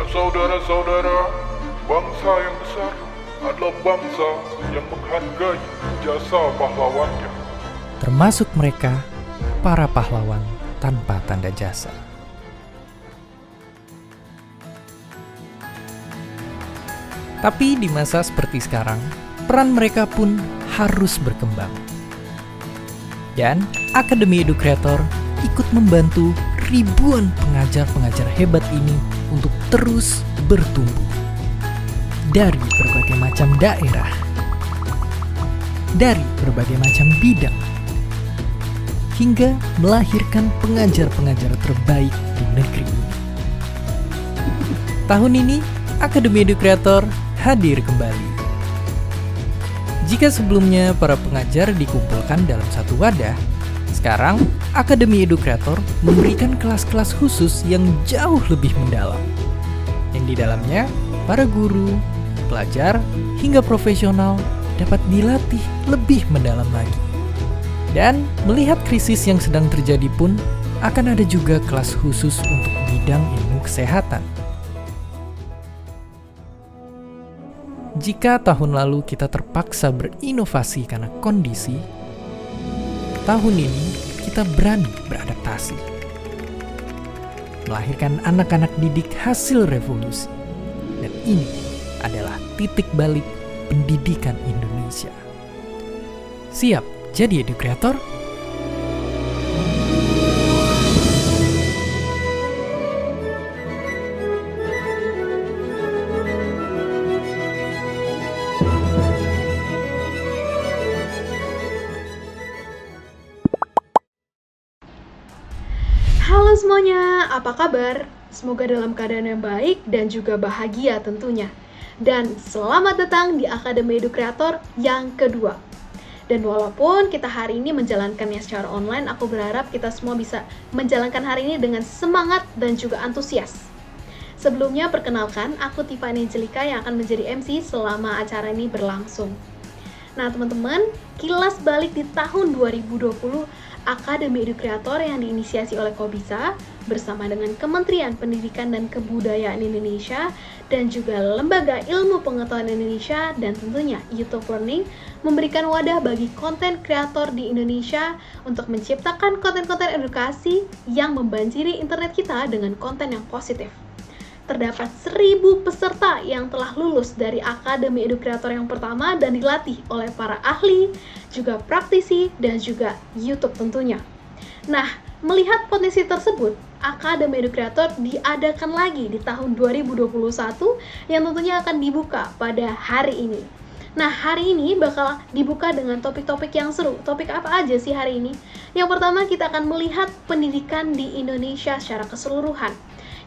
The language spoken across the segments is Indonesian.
Saudara-saudara, bangsa yang besar adalah bangsa yang menghargai jasa pahlawannya. Termasuk mereka, para pahlawan tanpa tanda jasa. Tapi di masa seperti sekarang, peran mereka pun harus berkembang. Dan Akademi Educreator ikut membantu ribuan pengajar-pengajar hebat ini untuk terus bertumbuh. Dari berbagai macam daerah, dari berbagai macam bidang, hingga melahirkan pengajar-pengajar terbaik di negeri ini. Tahun ini, Akademi Educreator hadir kembali. Jika sebelumnya para pengajar dikumpulkan dalam satu wadah, sekarang Akademi Educreator memberikan kelas-kelas khusus yang jauh lebih mendalam. Yang di dalamnya, para guru, pelajar, hingga profesional dapat dilatih lebih mendalam lagi. Dan melihat krisis yang sedang terjadi pun, akan ada juga kelas khusus untuk bidang ilmu kesehatan. Jika tahun lalu kita terpaksa berinovasi karena kondisi, tahun ini kita berani beradaptasi. Melahirkan anak-anak didik hasil revolusi. Dan ini adalah titik balik pendidikan Indonesia. Siap jadi educreator? Halo semuanya, apa kabar? Semoga dalam keadaan yang baik dan juga bahagia tentunya. Dan selamat datang di Akademi Educreator yang kedua. Dan walaupun kita hari ini menjalankannya secara online, aku berharap kita semua bisa menjalankan hari ini dengan semangat dan juga antusias. Sebelumnya perkenalkan, aku Tiffany Angelika yang akan menjadi MC selama acara ini berlangsung. Nah teman-teman, kilas balik di tahun 2020, Akademi Educreator yang diinisiasi oleh Kobisa bersama dengan Kementerian Pendidikan dan Kebudayaan Indonesia dan juga Lembaga Ilmu Pengetahuan Indonesia dan tentunya YouTube Learning memberikan wadah bagi konten kreator di Indonesia untuk menciptakan konten-konten edukasi yang membanjiri internet kita dengan konten yang positif. Terdapat 1.000 peserta yang telah lulus dari Akademi Educreator yang pertama dan dilatih oleh para ahli, juga praktisi, dan juga YouTube tentunya. Nah, melihat potensi tersebut, Akademi Educreator diadakan lagi di tahun 2021 yang tentunya akan dibuka pada hari ini. Nah, hari ini bakal dibuka dengan topik-topik yang seru. Topik apa aja sih hari ini? Yang pertama, kita akan melihat pendidikan di Indonesia secara keseluruhan.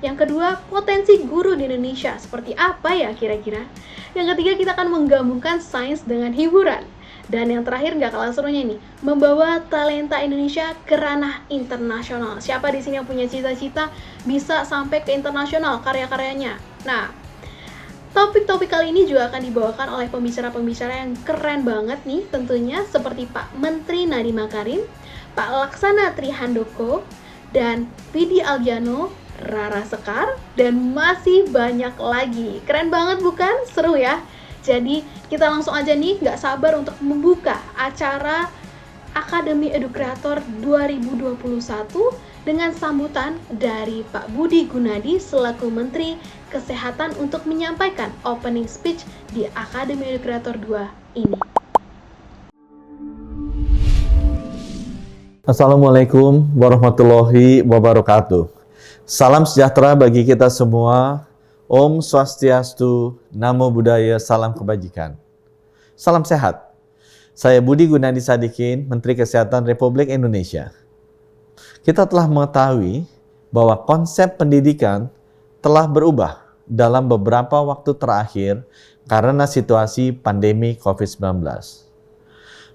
Yang kedua, potensi guru di Indonesia seperti apa ya kira-kira? Yang ketiga, kita akan menggabungkan sains dengan hiburan. Dan yang terakhir, nggak kalah serunya nih, membawa talenta Indonesia ke ranah internasional. Siapa di sini yang punya cita-cita bisa sampai ke internasional karya-karyanya? Nah, topik-topik kali ini juga akan dibawakan oleh pembicara-pembicara yang keren banget nih tentunya, seperti Pak Menteri Nadiem Makarim, Pak Laksana Trihandoko, dan Vidi Algiano, Rara Sekar, dan masih banyak lagi. Keren banget bukan? Seru ya? Jadi kita langsung aja nih, nggak sabar untuk membuka acara Akademi Educreator 2021 dengan sambutan dari Pak Budi Gunadi selaku Menteri Kesehatan untuk menyampaikan opening speech di Akademi Educreator 2 ini. Assalamualaikum warahmatullahi wabarakatuh. Salam sejahtera bagi kita semua. Om Swastiastu, Namo Buddhaya, salam kebajikan. Salam sehat. Saya Budi Gunadi Sadikin, Menteri Kesehatan Republik Indonesia. Kita telah mengetahui bahwa konsep pendidikan telah berubah dalam beberapa waktu terakhir karena situasi pandemi COVID-19.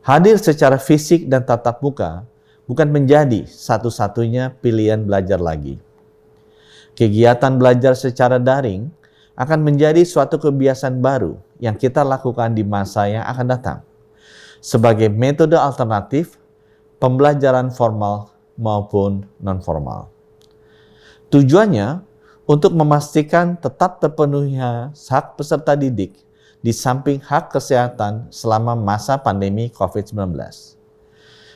Hadir secara fisik dan tatap muka bukan menjadi satu-satunya pilihan belajar lagi. Kegiatan belajar secara daring akan menjadi suatu kebiasaan baru yang kita lakukan di masa yang akan datang sebagai metode alternatif pembelajaran formal maupun non-formal. Tujuannya untuk memastikan tetap terpenuhinya hak peserta didik di samping hak kesehatan selama masa pandemi COVID-19.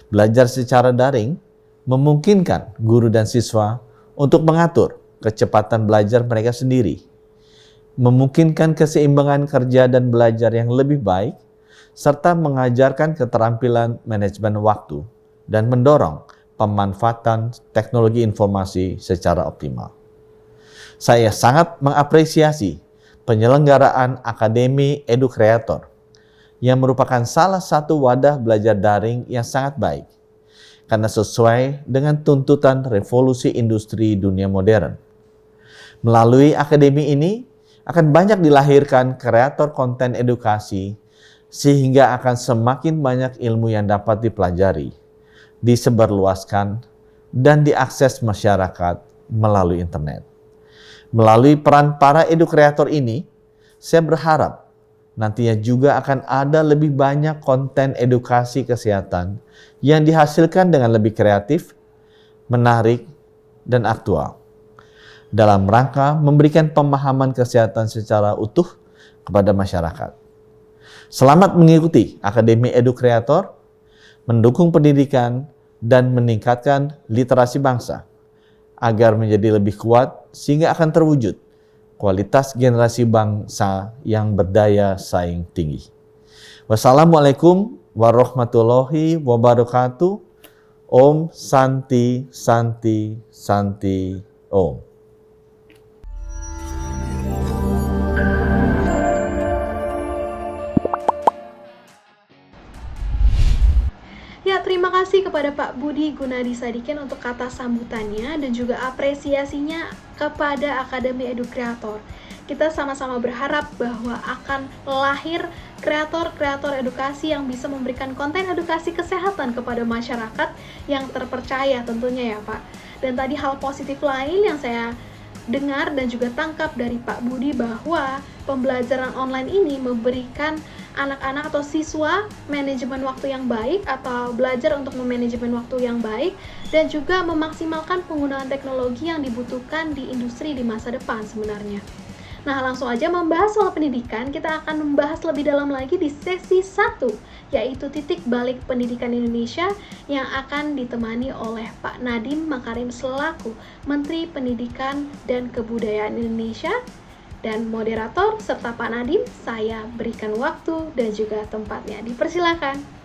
Belajar secara daring memungkinkan guru dan siswa untuk mengatur kecepatan belajar mereka sendiri, memungkinkan keseimbangan kerja dan belajar yang lebih baik, serta mengajarkan keterampilan manajemen waktu dan mendorong pemanfaatan teknologi informasi secara optimal. Saya sangat mengapresiasi penyelenggaraan Akademi EduCreator yang merupakan salah satu wadah belajar daring yang sangat baik karena sesuai dengan tuntutan revolusi industri dunia modern. Melalui akademi ini akan banyak dilahirkan kreator konten edukasi sehingga akan semakin banyak ilmu yang dapat dipelajari, disebarluaskan, dan diakses masyarakat melalui internet. Melalui peran para edukreator ini, saya berharap nantinya juga akan ada lebih banyak konten edukasi kesehatan yang dihasilkan dengan lebih kreatif, menarik, dan aktual dalam rangka memberikan pemahaman kesehatan secara utuh kepada masyarakat. Selamat mengikuti Akademi EduCreator, mendukung pendidikan, dan meningkatkan literasi bangsa agar menjadi lebih kuat sehingga akan terwujud kualitas generasi bangsa yang berdaya saing tinggi. Wassalamualaikum warahmatullahi wabarakatuh. Om Santi Santi Santi Om. Ya, terima kasih kepada Pak Budi Gunadi Sadikin untuk kata sambutannya dan juga apresiasinya kepada Akademi EduCreator. Kita sama-sama berharap bahwa akan lahir kreator-kreator edukasi yang bisa memberikan konten edukasi kesehatan kepada masyarakat yang terpercaya tentunya ya Pak. Dan tadi hal positif lain yang saya dengar dan juga tangkap dari Pak Budi bahwa pembelajaran online ini memberikan anak-anak atau siswa manajemen waktu yang baik atau belajar untuk memanajemen waktu yang baik dan juga memaksimalkan penggunaan teknologi yang dibutuhkan di industri di masa depan sebenarnya. Nah, langsung aja membahas soal pendidikan, kita akan membahas lebih dalam lagi di sesi 1, yaitu titik balik pendidikan Indonesia yang akan ditemani oleh Pak Nadiem Makarim selaku Menteri Pendidikan dan Kebudayaan Indonesia. Dan moderator serta Pak Nadiem, saya berikan waktu dan juga tempatnya. Dipersilakan.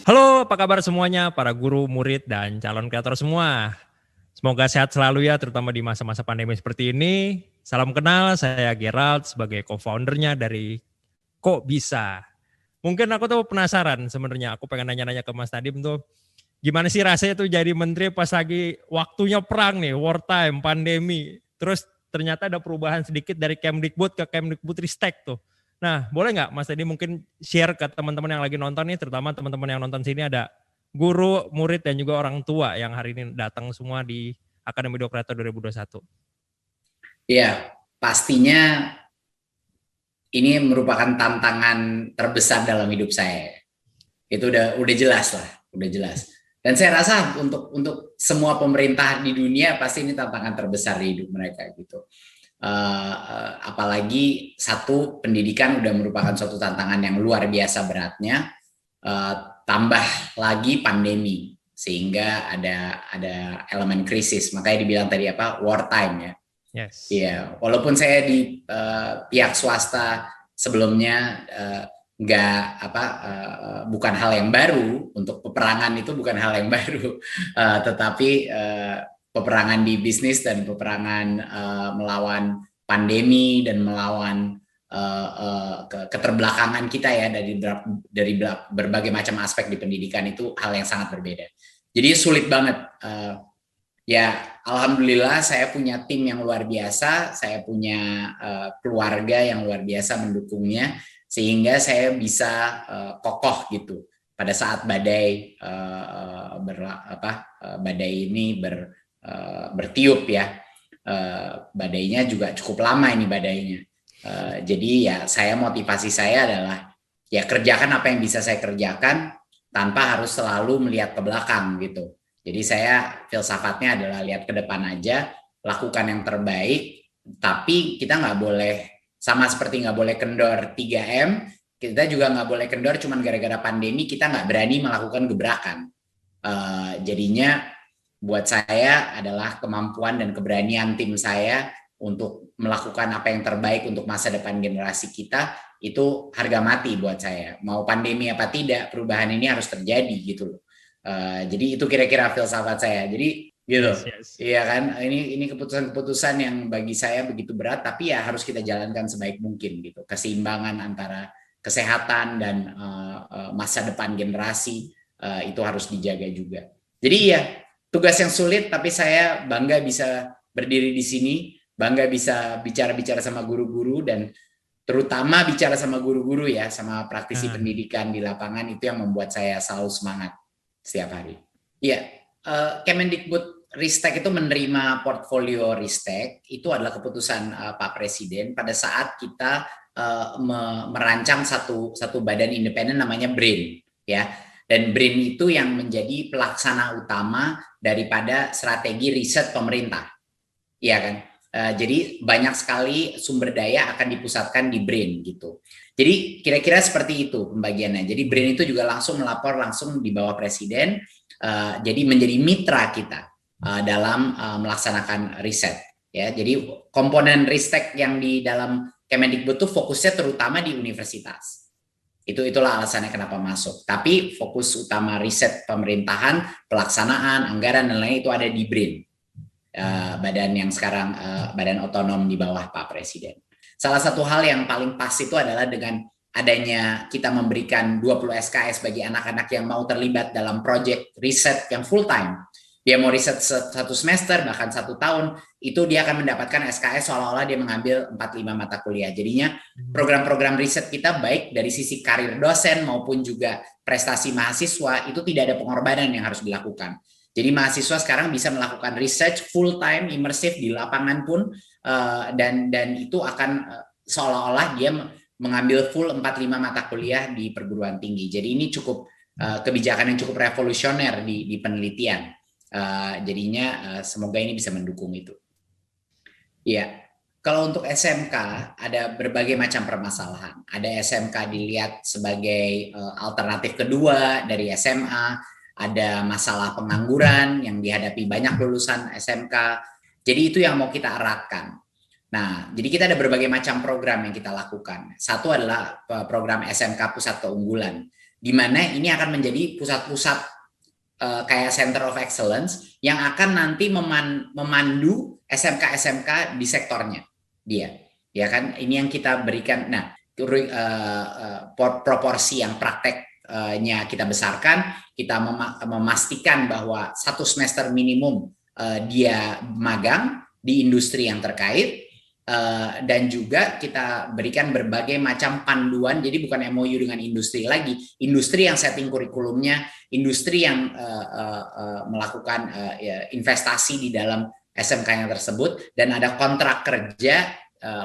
Halo, apa kabar semuanya para guru, murid, dan calon kreator semua. Semoga sehat selalu ya, terutama di masa-masa pandemi seperti ini. Salam kenal, saya Gerald sebagai co-foundernya dari Kok Bisa. Mungkin aku tuh penasaran sebenarnya, aku pengen nanya-nanya ke Mas Nadiem tuh, gimana sih rasanya tuh jadi menteri pas lagi waktunya perang nih, wartime, pandemi. Terus ternyata ada perubahan sedikit dari Kemdikbud ke Kemdikbudristek tuh. Nah, boleh nggak Mas Nadiem mungkin share ke teman-teman yang lagi nonton nih, terutama teman-teman yang nonton sini ada guru, murid, dan juga orang tua yang hari ini datang semua di Akademi EduCreator 2021. Iya, pastinya ini merupakan tantangan terbesar dalam hidup saya. Itu udah jelas lah, udah jelas. Dan saya rasa untuk semua pemerintah di dunia pasti ini tantangan terbesar di hidup mereka gitu. Apalagi satu, pendidikan udah merupakan suatu tantangan yang luar biasa beratnya, tambah lagi pandemi sehingga ada elemen krisis, makanya dibilang tadi wartime ya. Yes. Iya, walaupun saya di pihak swasta sebelumnya bukan hal yang baru, untuk peperangan itu bukan hal yang baru, tetapi peperangan di bisnis dan peperangan melawan pandemi dan melawan keterbelakangan kita ya dari berbagai macam aspek di pendidikan itu hal yang sangat berbeda. Jadi sulit banget. Ya, alhamdulillah saya punya tim yang luar biasa, saya punya keluarga yang luar biasa mendukungnya, sehingga saya bisa kokoh gitu pada saat badai badai ini bertiup ya. Badainya juga cukup lama ini badainya. Jadi ya motivasi saya adalah ya kerjakan apa yang bisa saya kerjakan tanpa harus selalu melihat ke belakang gitu. Jadi saya filsafatnya adalah lihat ke depan aja, lakukan yang terbaik, tapi kita nggak boleh, sama seperti nggak boleh kendor 3M, kita juga nggak boleh kendor cuman gara-gara pandemi kita nggak berani melakukan gebrakan. Jadinya buat saya adalah kemampuan dan keberanian tim saya untuk melakukan apa yang terbaik untuk masa depan generasi kita, itu harga mati buat saya. Mau pandemi apa tidak, perubahan ini harus terjadi gitu loh. Jadi itu kira-kira filsafat saya. Jadi gitu. Yes. Iya kan? Ini keputusan-keputusan yang bagi saya begitu berat, tapi ya harus kita jalankan sebaik mungkin gitu. Keseimbangan antara kesehatan dan masa depan generasi itu harus dijaga juga. Jadi ya tugas yang sulit, tapi saya bangga bisa berdiri di sini, bangga bisa bicara-bicara sama guru-guru, dan terutama bicara sama guru-guru ya, sama praktisi pendidikan di lapangan, itu yang membuat saya selalu semangat setiap hari. Iya, Kemendikbud Ristek itu menerima portfolio Ristek, itu adalah keputusan Pak Presiden pada saat kita merancang satu badan independen namanya BRIN, ya. Dan BRIN itu yang menjadi pelaksana utama daripada strategi riset pemerintah, iya kan? Jadi banyak sekali sumber daya akan dipusatkan di BRIN gitu. Jadi kira-kira seperti itu pembagiannya. Jadi BRIN itu juga langsung melapor langsung di bawah Presiden, jadi menjadi mitra kita dalam melaksanakan riset. Ya, jadi komponen Ristek yang di dalam Kemendikbud itu fokusnya terutama di universitas. Itulah alasannya kenapa masuk. Tapi fokus utama riset pemerintahan, pelaksanaan, anggaran dan lain itu ada di BRIN. Badan yang sekarang badan otonom di bawah Pak Presiden. Salah satu hal yang paling pas itu adalah dengan adanya kita memberikan 20 SKS bagi anak-anak yang mau terlibat dalam proyek riset yang full time. Dia mau riset 1 semester bahkan 1 tahun, itu dia akan mendapatkan SKS seolah-olah dia mengambil 4-5 mata kuliah. Jadinya program-program riset kita baik dari sisi karir dosen maupun juga prestasi mahasiswa itu tidak ada pengorbanan yang harus dilakukan. Jadi mahasiswa sekarang bisa melakukan research full time, imersif di lapangan pun, dan itu akan seolah-olah dia mengambil full 4-5 mata kuliah di perguruan tinggi. Jadi ini cukup kebijakan yang cukup revolusioner di penelitian. Jadinya semoga ini bisa mendukung itu. Ya, kalau untuk SMK ada berbagai macam permasalahan. Ada SMK dilihat sebagai alternatif kedua dari SMA. Ada masalah pengangguran yang dihadapi banyak lulusan SMK. Jadi itu yang mau kita arahkan. Nah, jadi kita ada berbagai macam program yang kita lakukan. Satu adalah program SMK Pusat Keunggulan, di mana ini akan menjadi pusat-pusat kayak Center of Excellence yang akan nanti memandu SMK-SMK di sektornya dia. Ya kan, ini yang kita berikan. Nah, proporsi yang prakteknya kita besarkan, kita memastikan bahwa 1 semester minimum dia magang di industri yang terkait. Dan juga kita berikan berbagai macam panduan, jadi bukan MOU dengan industri lagi, industri yang setting kurikulumnya, industri yang melakukan investasi di dalam SMK yang tersebut, dan ada kontrak kerja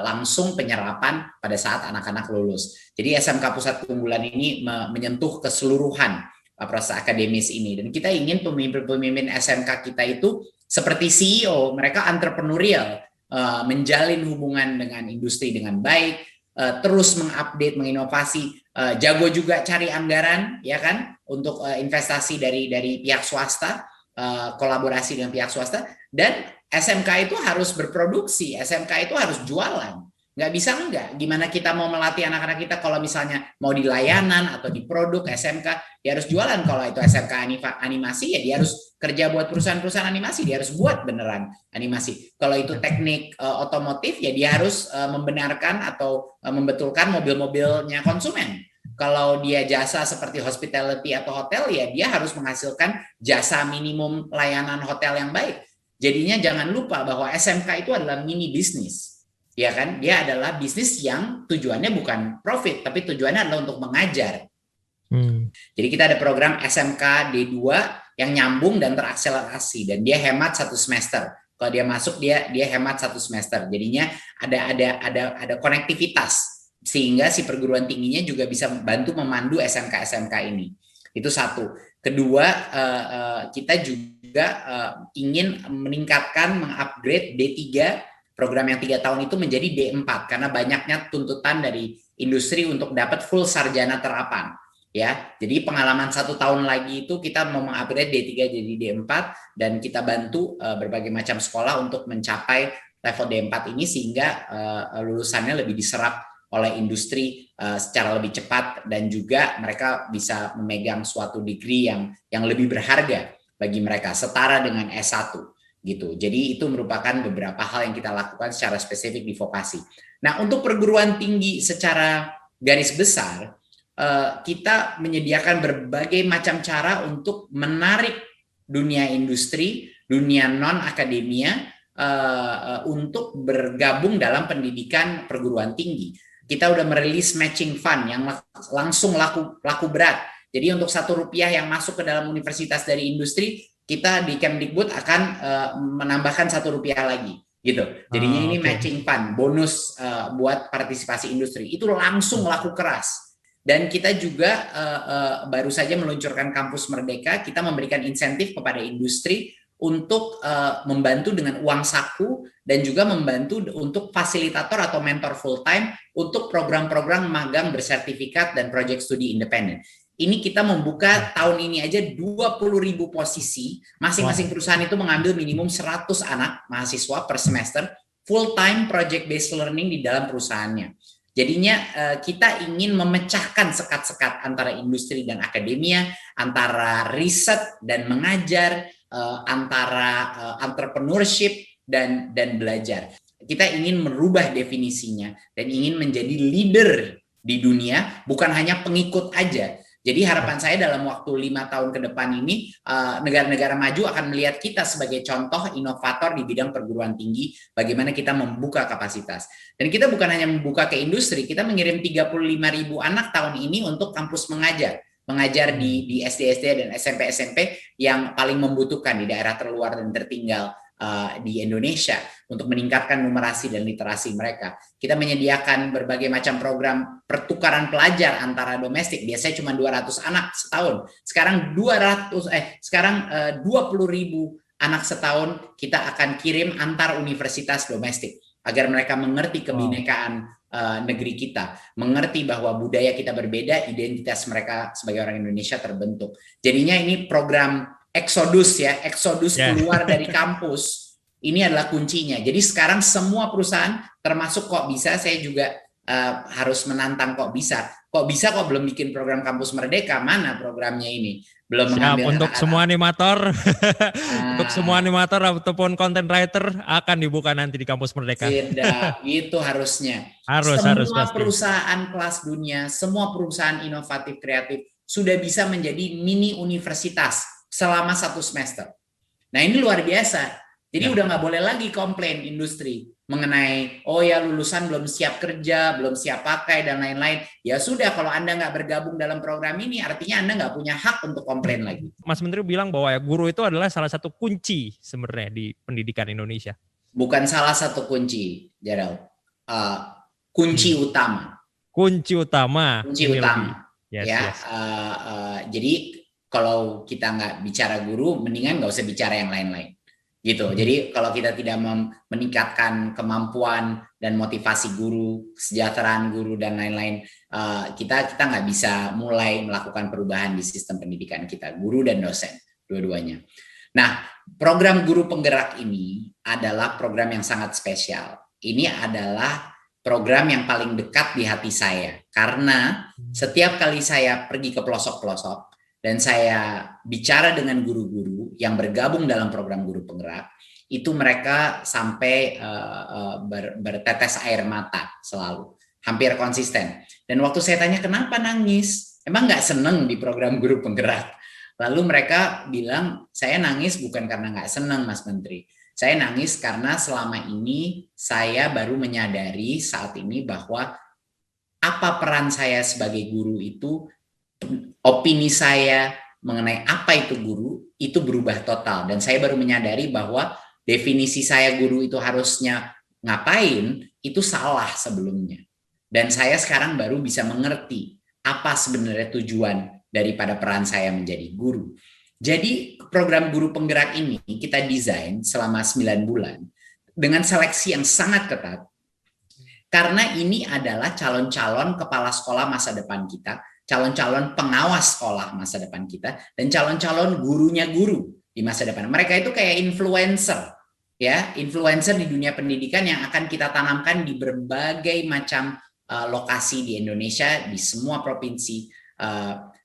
langsung penyerapan pada saat anak-anak lulus. Jadi SMK Pusat Keunggulan ini menyentuh keseluruhan proses akademis ini, dan kita ingin pemimpin-pemimpin SMK kita itu seperti CEO, mereka entrepreneurial, menjalin hubungan dengan industri dengan baik, terus mengupdate, menginovasi, jago juga cari anggaran, ya kan, untuk investasi dari pihak swasta, kolaborasi dengan pihak swasta, dan SMK itu harus berproduksi, SMK itu harus jualan. Nggak bisa enggak. Gimana kita mau melatih anak-anak kita kalau misalnya mau di layanan atau di produk SMK, dia harus jualan. Kalau itu SMK animasi, ya dia harus kerja buat perusahaan-perusahaan animasi, dia harus buat beneran animasi. Kalau itu teknik otomotif, ya dia harus membenarkan atau membetulkan mobil-mobilnya konsumen. Kalau dia jasa seperti hospitality atau hotel, ya dia harus menghasilkan jasa minimum layanan hotel yang baik. Jadinya jangan lupa bahwa SMK itu adalah mini bisnis. ya kan? Dia adalah bisnis yang tujuannya bukan profit, tapi tujuannya adalah untuk mengajar. Jadi kita ada program SMK D2 yang nyambung dan terakselerasi, dan dia hemat 1 semester. Kalau dia masuk dia hemat 1 semester. Jadinya ada konektivitas sehingga si perguruan tingginya juga bisa bantu memandu SMK ini. Itu satu. Kedua, kita juga ingin meningkatkan, mengupgrade D3, program yang 3 tahun itu menjadi D4 karena banyaknya tuntutan dari industri untuk dapat full sarjana terapan. Ya, jadi pengalaman 1 tahun lagi itu kita mau mengupgrade D3 jadi D4 dan kita bantu berbagai macam sekolah untuk mencapai level D4 ini sehingga lulusannya lebih diserap oleh industri secara lebih cepat dan juga mereka bisa memegang suatu degree yang lebih berharga bagi mereka setara dengan S1 gitu. Jadi itu merupakan beberapa hal yang kita lakukan secara spesifik di vokasi. Nah, untuk perguruan tinggi secara garis besar kita menyediakan berbagai macam cara untuk menarik dunia industri, dunia non-akademia untuk bergabung dalam pendidikan perguruan tinggi. Kita udah merilis matching fund yang langsung laku berat. Jadi untuk Rp1 yang masuk ke dalam universitas dari industri, kita di Kemdikbud akan menambahkan Rp1 lagi. Gitu. Jadinya ini matching fund, bonus buat partisipasi industri. Itu langsung laku keras. Dan kita juga baru saja meluncurkan Kampus Merdeka, kita memberikan insentif kepada industri untuk membantu dengan uang saku dan juga membantu untuk fasilitator atau mentor full time untuk program-program magang bersertifikat dan project studi independen. Ini kita membuka tahun ini aja 20.000 posisi, masing-masing perusahaan itu mengambil minimum 100 anak mahasiswa per semester full time project based learning di dalam perusahaannya. Jadinya kita ingin memecahkan sekat-sekat antara industri dan akademia, antara riset dan mengajar, antara entrepreneurship dan belajar. Kita ingin merubah definisinya dan ingin menjadi leader di dunia, bukan hanya pengikut aja. Jadi harapan saya dalam waktu 5 tahun ke depan ini, negara-negara maju akan melihat kita sebagai contoh inovator di bidang perguruan tinggi, bagaimana kita membuka kapasitas. Dan kita bukan hanya membuka ke industri, kita mengirim 35.000 anak tahun ini untuk kampus mengajar di SD-SD dan SMP-SMP yang paling membutuhkan di daerah terluar dan tertinggal di Indonesia untuk meningkatkan numerasi dan literasi mereka. Kita menyediakan berbagai macam program pertukaran pelajar antara domestik. Biasanya cuma 200 anak setahun. Sekarang 20.000 anak setahun kita akan kirim antar universitas domestik agar mereka mengerti kebinekaan negeri kita, mengerti bahwa budaya kita berbeda, identitas mereka sebagai orang Indonesia terbentuk. Jadinya ini program eksodus keluar dari kampus. Ini adalah kuncinya. Jadi sekarang semua perusahaan termasuk Kok Bisa, saya juga harus menantang Kok Bisa. Kok belum bikin program Kampus Merdeka? Mana programnya ini? Belum mengambil untuk semua animator, untuk semua animator ataupun content writer akan dibuka nanti di Kampus Merdeka. Tidak, itu harusnya. Semua perusahaan kelas dunia, semua perusahaan inovatif kreatif sudah bisa menjadi mini universitas selama 1 semester. Nah ini luar biasa. Jadi udah nggak boleh lagi komplain industri mengenai lulusan belum siap kerja, belum siap pakai dan lain-lain. Ya sudah, kalau Anda nggak bergabung dalam program ini, artinya Anda nggak punya hak untuk komplain lagi. Mas Menteri bilang bahwa guru itu adalah salah satu kunci sebenarnya di pendidikan Indonesia. Bukan salah satu kunci, Gerald. Kunci utama. Kunci utama. Yes. Jadi kalau kita nggak bicara guru, mendingan nggak usah bicara yang lain-lain. Gitu. Jadi kalau kita tidak meningkatkan kemampuan dan motivasi guru, kesejahteraan guru dan lain-lain, kita nggak bisa mulai melakukan perubahan di sistem pendidikan kita, guru dan dosen, dua-duanya. Nah, program Guru Penggerak ini adalah program yang sangat spesial. Ini adalah program yang paling dekat di hati saya karena setiap kali saya pergi ke pelosok-pelosok dan saya bicara dengan guru-guru yang bergabung dalam program Guru Penggerak, itu mereka sampai bertetes air mata selalu, hampir konsisten. Dan waktu saya tanya kenapa nangis, emang nggak seneng di program Guru Penggerak? Lalu mereka bilang, saya nangis bukan karena nggak seneng Mas Menteri, Saya nangis karena selama ini saya baru menyadari saat ini bahwa apa peran saya sebagai guru itu, opini saya mengenai apa itu guru itu berubah total. Dan saya baru menyadari bahwa definisi saya guru itu harusnya ngapain, itu salah sebelumnya. Dan saya sekarang baru bisa mengerti apa sebenarnya tujuan daripada peran saya menjadi guru. Jadi program guru penggerak ini kita desain selama 9 bulan dengan seleksi yang sangat ketat. Karena ini adalah calon-calon kepala sekolah masa depan kita, calon-calon pengawas sekolah masa depan kita, dan calon-calon gurunya guru di masa depan. Mereka itu kayak influencer, ya, influencer di dunia pendidikan yang akan kita tanamkan di berbagai macam lokasi di Indonesia, di semua provinsi,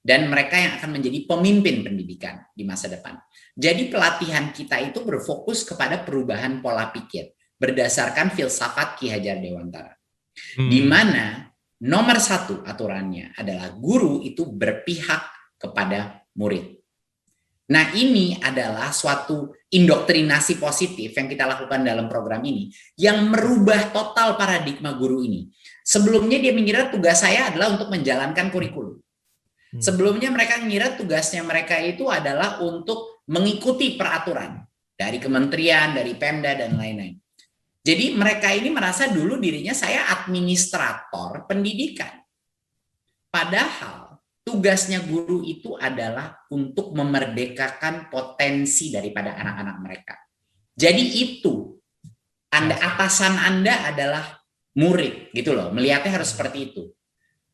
dan mereka yang akan menjadi pemimpin pendidikan di masa depan. Jadi pelatihan kita itu berfokus kepada perubahan pola pikir berdasarkan filsafat Ki Hajar Dewantara. Di mana nomor 1 aturannya adalah guru itu berpihak kepada murid. Nah, ini adalah suatu indoktrinasi positif yang kita lakukan dalam program ini yang merubah total paradigma guru ini. Sebelumnya dia mengira tugas saya adalah untuk menjalankan kurikulum. Sebelumnya mereka mengira tugasnya mereka itu adalah untuk mengikuti peraturan dari kementerian, dari Pemda, dan lain-lain. Jadi mereka ini merasa dulu dirinya saya administrator pendidikan. Padahal tugasnya guru itu adalah untuk memerdekakan potensi daripada anak-anak mereka. Jadi itu, atasan Anda adalah murid, gitu loh. Melihatnya harus seperti itu.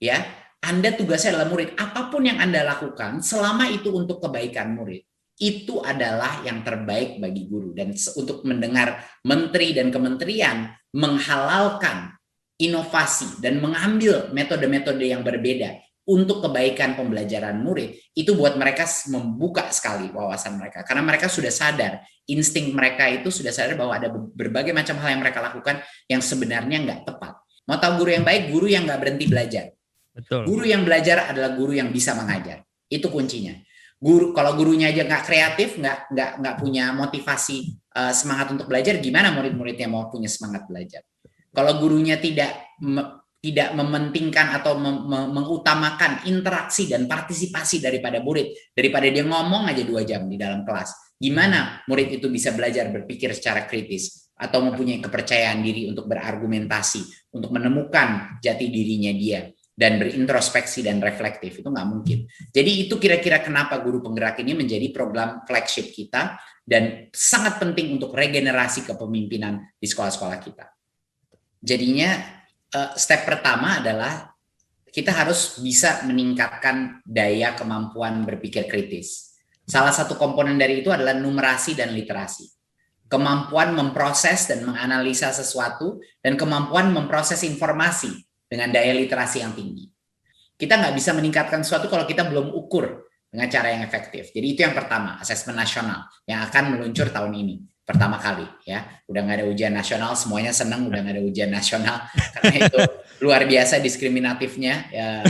Ya, Anda tugasnya adalah murid. Apapun yang Anda lakukan, selama itu untuk kebaikan murid, itu adalah yang terbaik bagi guru. Dan untuk mendengar menteri dan kementerian menghalalkan inovasi dan mengambil metode-metode yang berbeda untuk kebaikan pembelajaran murid, itu buat mereka membuka sekali wawasan mereka. Karena mereka sudah sadar, insting mereka itu sudah sadar bahwa ada berbagai macam hal yang mereka lakukan yang sebenarnya nggak tepat. Mau tahu guru yang baik? Guru yang nggak berhenti belajar. Betul. Guru yang belajar adalah guru yang bisa mengajar. Itu kuncinya. Kalau gurunya aja nggak kreatif, nggak punya motivasi semangat untuk belajar, gimana murid-muridnya mau punya semangat belajar? Kalau gurunya tidak mementingkan atau mengutamakan interaksi dan partisipasi daripada murid, daripada dia ngomong aja 2 jam di dalam kelas, gimana murid itu bisa belajar berpikir secara kritis atau mempunyai kepercayaan diri untuk berargumentasi, untuk menemukan jati dirinya dia dan berintrospeksi dan reflektif? Itu nggak mungkin. Jadi itu kira-kira kenapa Guru Penggerak ini menjadi program flagship kita dan sangat penting untuk regenerasi kepemimpinan di sekolah-sekolah kita. Jadinya step pertama adalah kita harus bisa meningkatkan daya kemampuan berpikir kritis. Salah satu komponen dari itu adalah numerasi dan literasi. Kemampuan memproses dan menganalisa sesuatu dan kemampuan memproses informasi dengan daya literasi yang tinggi. Kita nggak bisa meningkatkan sesuatu kalau kita belum ukur dengan cara yang efektif. Jadi itu yang pertama, asesmen nasional yang akan meluncur tahun ini. Pertama kali, ya, udah nggak ada ujian nasional, semuanya senang udah nggak ada ujian nasional karena itu luar biasa diskriminatifnya, ya,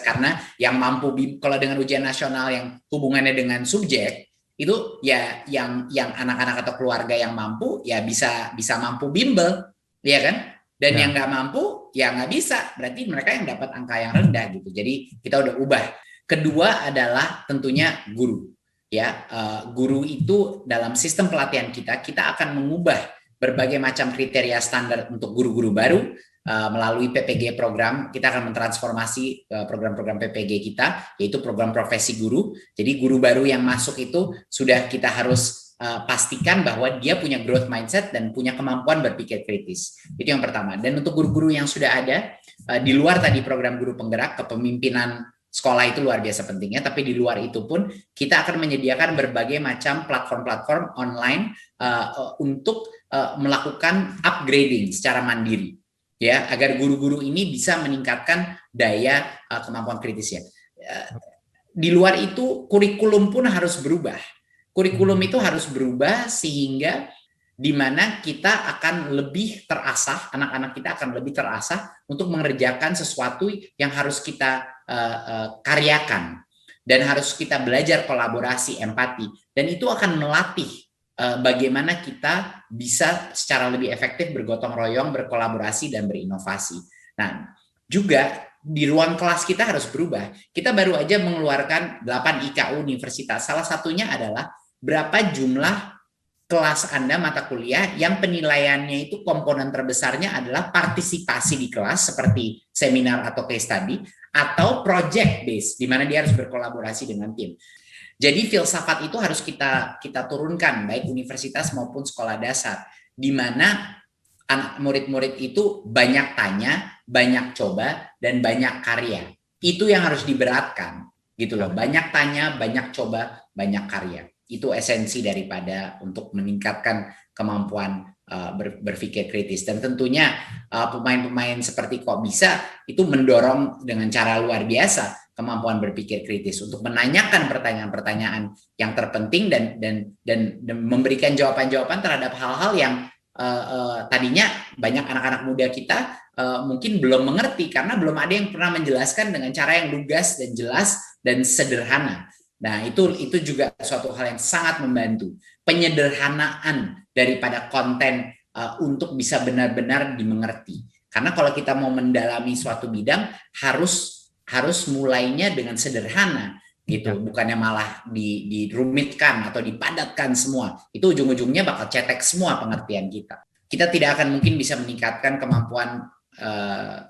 karena yang mampu kalau dengan ujian nasional yang hubungannya dengan subjek itu ya yang anak-anak atau keluarga yang mampu ya bisa mampu bimbel, ya kan? Dan yang nggak mampu ya nggak bisa, berarti mereka yang dapat angka yang rendah gitu. Jadi kita udah ubah. Kedua adalah tentunya guru. Ya, guru itu dalam sistem pelatihan kita akan mengubah berbagai macam kriteria standar untuk guru-guru baru melalui PPG program. Kita akan mentransformasi program-program PPG kita, yaitu program profesi guru. Jadi guru baru yang masuk itu sudah kita harus pastikan bahwa dia punya growth mindset dan punya kemampuan berpikir kritis. Itu yang pertama. Dan untuk guru-guru yang sudah ada di luar tadi program Guru Penggerak, kepemimpinan sekolah itu luar biasa pentingnya, tapi di luar itu pun kita akan menyediakan berbagai macam platform-platform online untuk melakukan upgrading secara mandiri, ya, agar guru-guru ini bisa meningkatkan daya kemampuan kritisnya. Di luar itu kurikulum pun harus berubah. Kurikulum itu harus berubah sehingga di mana kita akan lebih terasah, anak-anak kita akan lebih terasah untuk mengerjakan sesuatu yang harus kita karyakan dan harus kita belajar kolaborasi, empati, dan itu akan melatih bagaimana kita bisa secara lebih efektif bergotong royong, berkolaborasi, dan berinovasi. Nah, juga di ruang kelas kita harus berubah. Kita baru aja mengeluarkan 8 IKU universitas. Salah satunya adalah berapa jumlah kelas Anda mata kuliah yang penilaiannya itu komponen terbesarnya adalah partisipasi di kelas seperti seminar atau case study atau project based di mana dia harus berkolaborasi dengan tim. Jadi filsafat itu harus kita turunkan baik universitas maupun sekolah dasar di mana anak murid-murid itu banyak tanya, banyak coba, dan banyak karya. Itu yang harus diberatkan, gitu loh. Banyak tanya, banyak coba, banyak karya. Itu esensi daripada untuk meningkatkan kemampuan berpikir kritis. Dan tentunya pemain-pemain seperti Kok Bisa itu mendorong dengan cara luar biasa kemampuan berpikir kritis untuk menanyakan pertanyaan-pertanyaan yang terpenting dan memberikan jawaban-jawaban terhadap hal-hal yang tadinya banyak anak-anak muda kita mungkin belum mengerti karena belum ada yang pernah menjelaskan dengan cara yang lugas dan jelas dan sederhana. Nah, itu juga suatu hal yang sangat membantu penyederhanaan daripada konten untuk bisa benar-benar dimengerti. Karena kalau kita mau mendalami suatu bidang harus mulainya dengan sederhana gitu, bukannya malah dirumitkan atau dipadatkan semua. Itu ujung-ujungnya bakal cetek semua pengertian kita. Kita tidak akan mungkin bisa meningkatkan kemampuan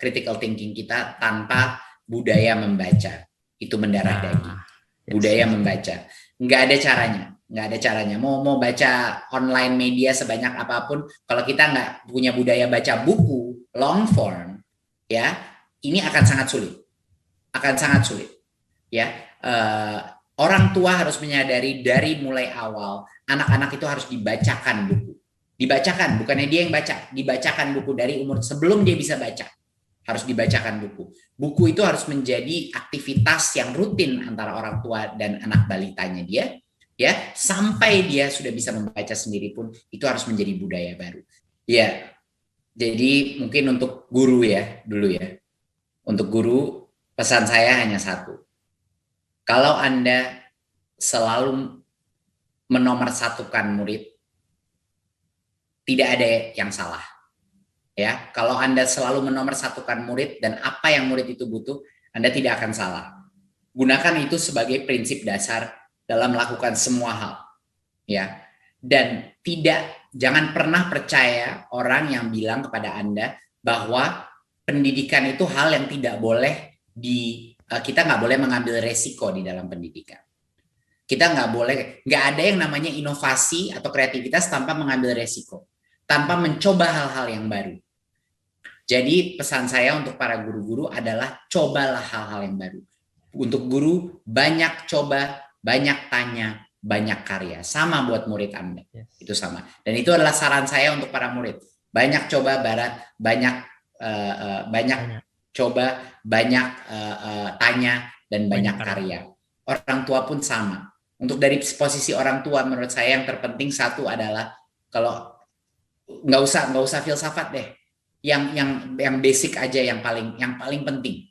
critical thinking kita tanpa budaya membaca. Itu mendarah daging. Budaya membaca. Nggak ada caranya. Mau baca online media sebanyak apapun, kalau kita nggak punya budaya baca buku long form, ya ini akan sangat sulit. Ya. Orang tua harus menyadari dari mulai awal anak-anak itu harus dibacakan buku. Dibacakan, bukannya dia yang baca, dibacakan buku dari umur sebelum dia bisa baca. Harus dibacakan buku. Buku itu harus menjadi aktivitas yang rutin antara orang tua dan anak balitanya dia, ya, sampai dia sudah bisa membaca sendiri pun itu harus menjadi budaya baru. Ya. Jadi mungkin untuk guru ya dulu ya. Untuk guru pesan saya hanya satu. Kalau Anda selalu menomorsatukan murid, tidak ada yang salah. Ya, kalau Anda selalu menomorsatukan murid dan apa yang murid itu butuh, Anda tidak akan salah. Gunakan itu sebagai prinsip dasar dalam melakukan semua hal. Ya. Dan jangan pernah percaya orang yang bilang kepada Anda bahwa pendidikan itu hal yang tidak boleh kita nggak boleh mengambil resiko di dalam pendidikan. Kita nggak ada yang namanya inovasi atau kreativitas tanpa mengambil resiko, tanpa mencoba hal-hal yang baru. Jadi pesan saya untuk para guru-guru adalah cobalah hal-hal yang baru. Untuk guru, banyak coba, banyak tanya, banyak karya. Sama buat murid Anda. Yes. Itu sama. Dan itu adalah saran saya untuk para murid. Banyak coba, banyak coba, banyak tanya, dan banyak karya. Orang tua pun sama. Untuk dari posisi orang tua, menurut saya yang terpenting satu adalah kalau nggak usah filsafat deh. Yang basic aja, yang paling penting.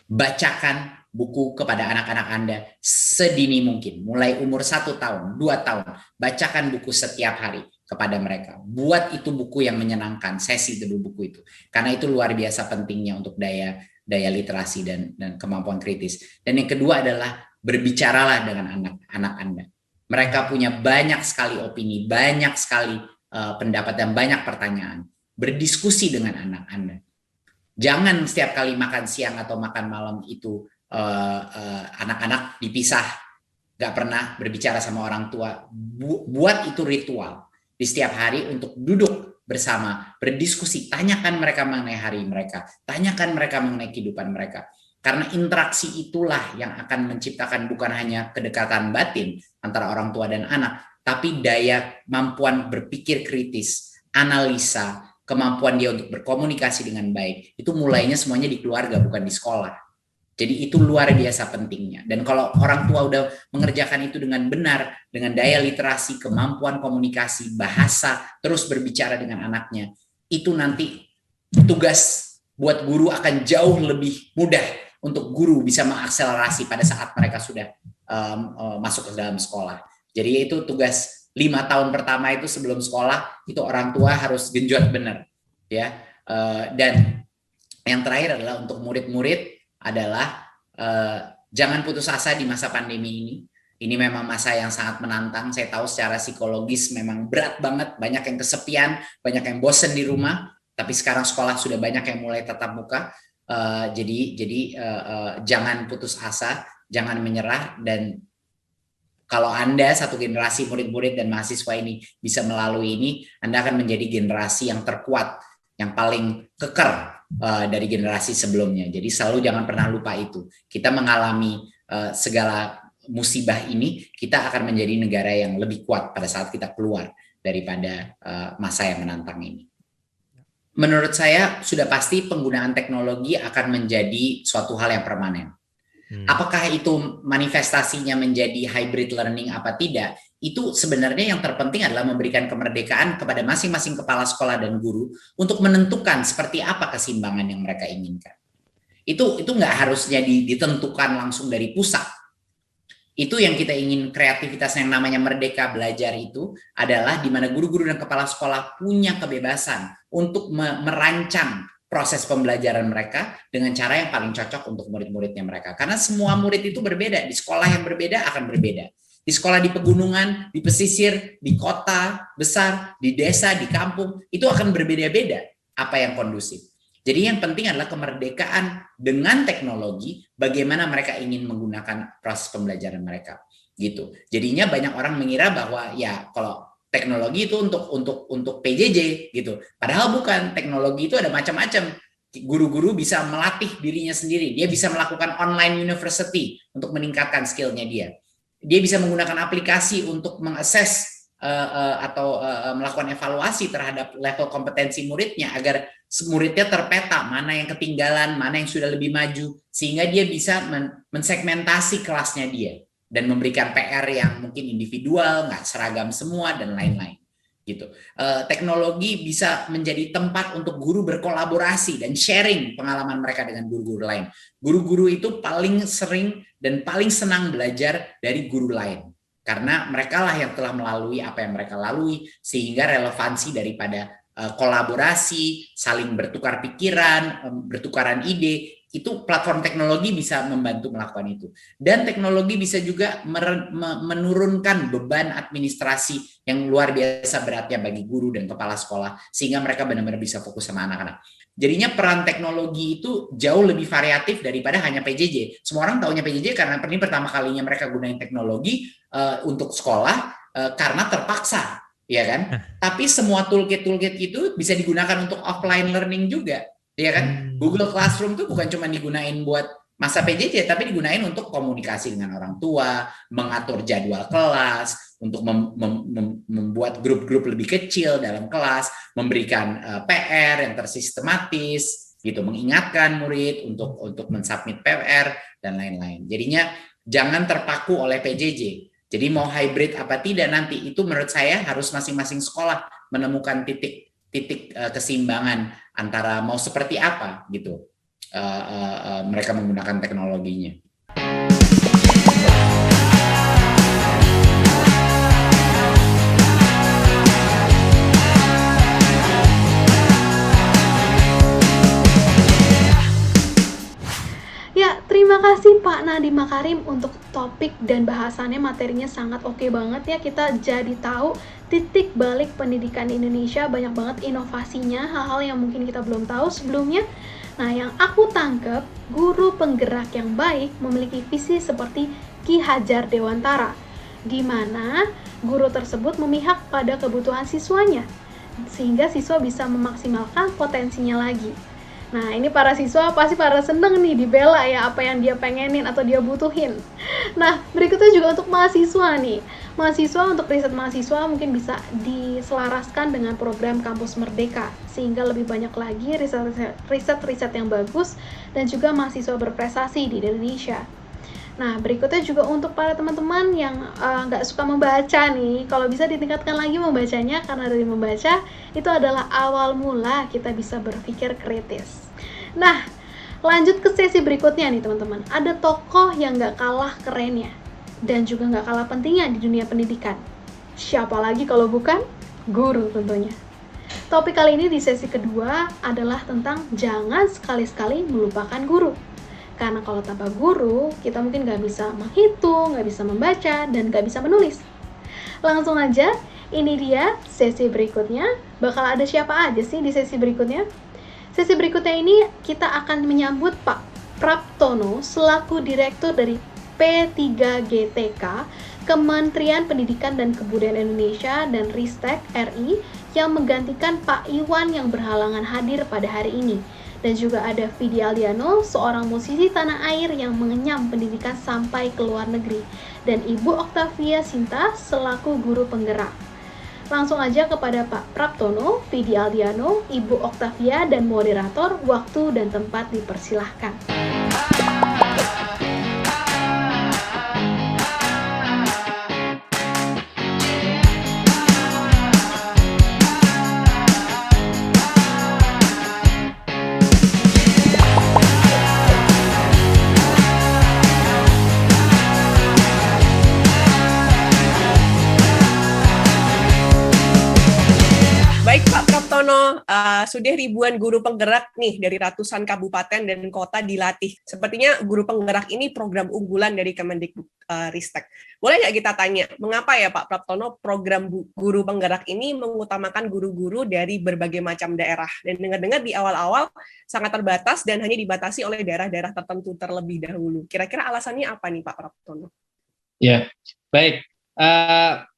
Bacakan buku kepada anak-anak Anda sedini mungkin, mulai umur 1 tahun, 2 tahun. Bacakan buku setiap hari kepada mereka. Buat itu buku yang menyenangkan, sesi teduh buku itu. Karena itu luar biasa pentingnya untuk daya literasi dan kemampuan kritis. Dan yang kedua adalah berbicaralah dengan anak-anak Anda. Mereka punya banyak sekali opini, banyak sekali pendapat dan banyak pertanyaan. Berdiskusi dengan anak Anda. Jangan setiap kali makan siang atau makan malam itu anak-anak dipisah, gak pernah berbicara sama orang tua. Buat itu ritual di setiap hari untuk duduk bersama, berdiskusi, tanyakan mereka mengenai hari mereka, tanyakan mereka mengenai kehidupan mereka. Karena interaksi itulah yang akan menciptakan bukan hanya kedekatan batin antara orang tua dan anak, tapi kemampuan berpikir kritis, analisa, kemampuan dia untuk berkomunikasi dengan baik. Itu mulainya semuanya di keluarga, bukan di sekolah. Jadi itu luar biasa pentingnya. Dan kalau orang tua udah mengerjakan itu dengan benar, dengan daya literasi, kemampuan komunikasi, bahasa, terus berbicara dengan anaknya, itu nanti tugas buat guru akan jauh lebih mudah untuk guru bisa mengakselerasi pada saat mereka sudah masuk ke dalam sekolah. Jadi itu tugas 5 tahun pertama itu sebelum sekolah itu orang tua harus genjot bener ya. Dan yang terakhir adalah untuk murid-murid adalah jangan putus asa di masa pandemi ini. Ini memang masa yang sangat menantang. Saya tahu secara psikologis memang berat banget, banyak yang kesepian, banyak yang bosen di rumah. Tapi sekarang sekolah sudah banyak yang mulai tatap muka. Jadi jangan putus asa, jangan menyerah, dan kalau Anda satu generasi murid-murid dan mahasiswa ini bisa melalui ini, Anda akan menjadi generasi yang terkuat, yang paling keker dari generasi sebelumnya. Jadi selalu jangan pernah lupa itu. Kita mengalami segala musibah ini, kita akan menjadi negara yang lebih kuat pada saat kita keluar daripada masa yang menantang ini. Menurut saya sudah pasti penggunaan teknologi akan menjadi suatu hal yang permanen. Apakah itu manifestasinya menjadi hybrid learning apa tidak? Itu sebenarnya yang terpenting adalah memberikan kemerdekaan kepada masing-masing kepala sekolah dan guru untuk menentukan seperti apa keseimbangan yang mereka inginkan. Itu nggak harusnya ditentukan langsung dari pusat. Itu yang kita ingin, kreativitas yang namanya merdeka belajar itu adalah di mana guru-guru dan kepala sekolah punya kebebasan untuk merancang proses pembelajaran mereka dengan cara yang paling cocok untuk murid-muridnya mereka. Karena semua murid itu berbeda, di sekolah yang berbeda akan berbeda. Di sekolah di pegunungan, di pesisir, di kota besar, di desa, di kampung, itu akan berbeda-beda apa yang kondusif. Jadi yang penting adalah kemerdekaan dengan teknologi, bagaimana mereka ingin menggunakan proses pembelajaran mereka. Gitu. Jadinya banyak orang mengira bahwa ya kalau teknologi itu untuk PJJ gitu. Padahal bukan, teknologi itu ada macam-macam. Guru-guru bisa melatih dirinya sendiri. Dia bisa melakukan online university untuk meningkatkan skillnya dia. Dia bisa menggunakan aplikasi untuk mengakses atau melakukan evaluasi terhadap level kompetensi muridnya agar muridnya terpeta mana yang ketinggalan, mana yang sudah lebih maju, sehingga dia bisa mensegmentasi kelasnya dia dan memberikan PR yang mungkin individual, nggak seragam semua, dan lain-lain. Gitu. Teknologi bisa menjadi tempat untuk guru berkolaborasi dan sharing pengalaman mereka dengan guru-guru lain. Guru-guru itu paling sering dan paling senang belajar dari guru lain. Karena mereka lah yang telah melalui apa yang mereka lalui, sehingga relevansi daripada kolaborasi, saling bertukar pikiran, bertukaran ide, itu platform teknologi bisa membantu melakukan itu. Dan teknologi bisa juga menurunkan beban administrasi yang luar biasa beratnya bagi guru dan kepala sekolah, sehingga mereka benar-benar bisa fokus sama anak-anak. Jadinya peran teknologi itu jauh lebih variatif daripada hanya PJJ. Semua orang taunya PJJ karena ini pertama kalinya mereka gunain teknologi untuk sekolah karena terpaksa, ya kan? Tapi semua toolkit itu bisa digunakan untuk offline learning juga. Ya kan, Google Classroom tuh bukan cuma digunain buat masa PJJ, tapi digunain untuk komunikasi dengan orang tua, mengatur jadwal kelas, untuk membuat grup-grup lebih kecil dalam kelas, memberikan PR yang tersistematis, gitu, mengingatkan murid untuk mensubmit PR dan lain-lain. Jadinya jangan terpaku oleh PJJ. Jadi mau hybrid apa tidak nanti itu menurut saya harus masing-masing sekolah menemukan titik keseimbangan antara mau seperti apa gitu mereka menggunakan teknologinya. Ya, terima kasih Pak Nadiem Makarim untuk topik dan bahasannya, materinya sangat oke banget ya. Kita jadi tahu titik balik pendidikan di Indonesia, banyak banget inovasinya, hal-hal yang mungkin kita belum tahu sebelumnya. Nah, yang aku tangkap, guru penggerak yang baik memiliki visi seperti Ki Hajar Dewantara, di mana guru tersebut memihak pada kebutuhan siswanya, sehingga siswa bisa memaksimalkan potensinya lagi. Nah, ini para siswa pasti pada seneng nih dibela ya apa yang dia pengenin atau dia butuhin. Nah, berikutnya juga untuk mahasiswa nih. Mahasiswa, untuk riset mahasiswa mungkin bisa diselaraskan dengan program Kampus Merdeka, sehingga lebih banyak lagi riset-riset yang bagus dan juga mahasiswa berprestasi di Indonesia. Nah, berikutnya juga untuk para teman-teman yang nggak suka membaca nih, kalau bisa ditingkatkan lagi membacanya, karena dari membaca itu adalah awal mula kita bisa berpikir kritis. Nah, lanjut ke sesi berikutnya nih teman-teman. Ada tokoh yang nggak kalah kerennya dan juga nggak kalah pentingnya di dunia pendidikan. Siapa lagi kalau bukan guru tentunya. Topik kali ini di sesi kedua adalah tentang jangan sekali-sekali melupakan guru. Karena kalau tanpa guru, kita mungkin nggak bisa menghitung, nggak bisa membaca, dan nggak bisa menulis. Langsung aja, ini dia sesi berikutnya. Bakal ada siapa aja sih di sesi berikutnya? Sesi berikutnya ini kita akan menyambut Pak Praptono selaku Direktur dari P3GTK, Kementerian Pendidikan dan Kebudayaan Indonesia dan Ristek RI yang menggantikan Pak Iwan yang berhalangan hadir pada hari ini. Dan juga ada Vidi Aldiano, seorang musisi tanah air yang mengenyam pendidikan sampai ke luar negeri. Dan Ibu Oktavia Sinta selaku guru penggerak. Langsung aja kepada Pak Praptono, Vidi Aldiano, Ibu Oktavia, dan moderator, waktu dan tempat dipersilahkan. Baik Pak Praptono, sudah ribuan guru penggerak nih dari ratusan kabupaten dan kota dilatih. Sepertinya guru penggerak ini program unggulan dari Kemendikbud-Ristek. Boleh nggak kita tanya, mengapa ya Pak Praptono program guru penggerak ini mengutamakan guru-guru dari berbagai macam daerah? Dan dengar-dengar di awal-awal sangat terbatas dan hanya dibatasi oleh daerah-daerah tertentu terlebih dahulu. Kira-kira alasannya apa nih Pak Praptono? Ya, baik.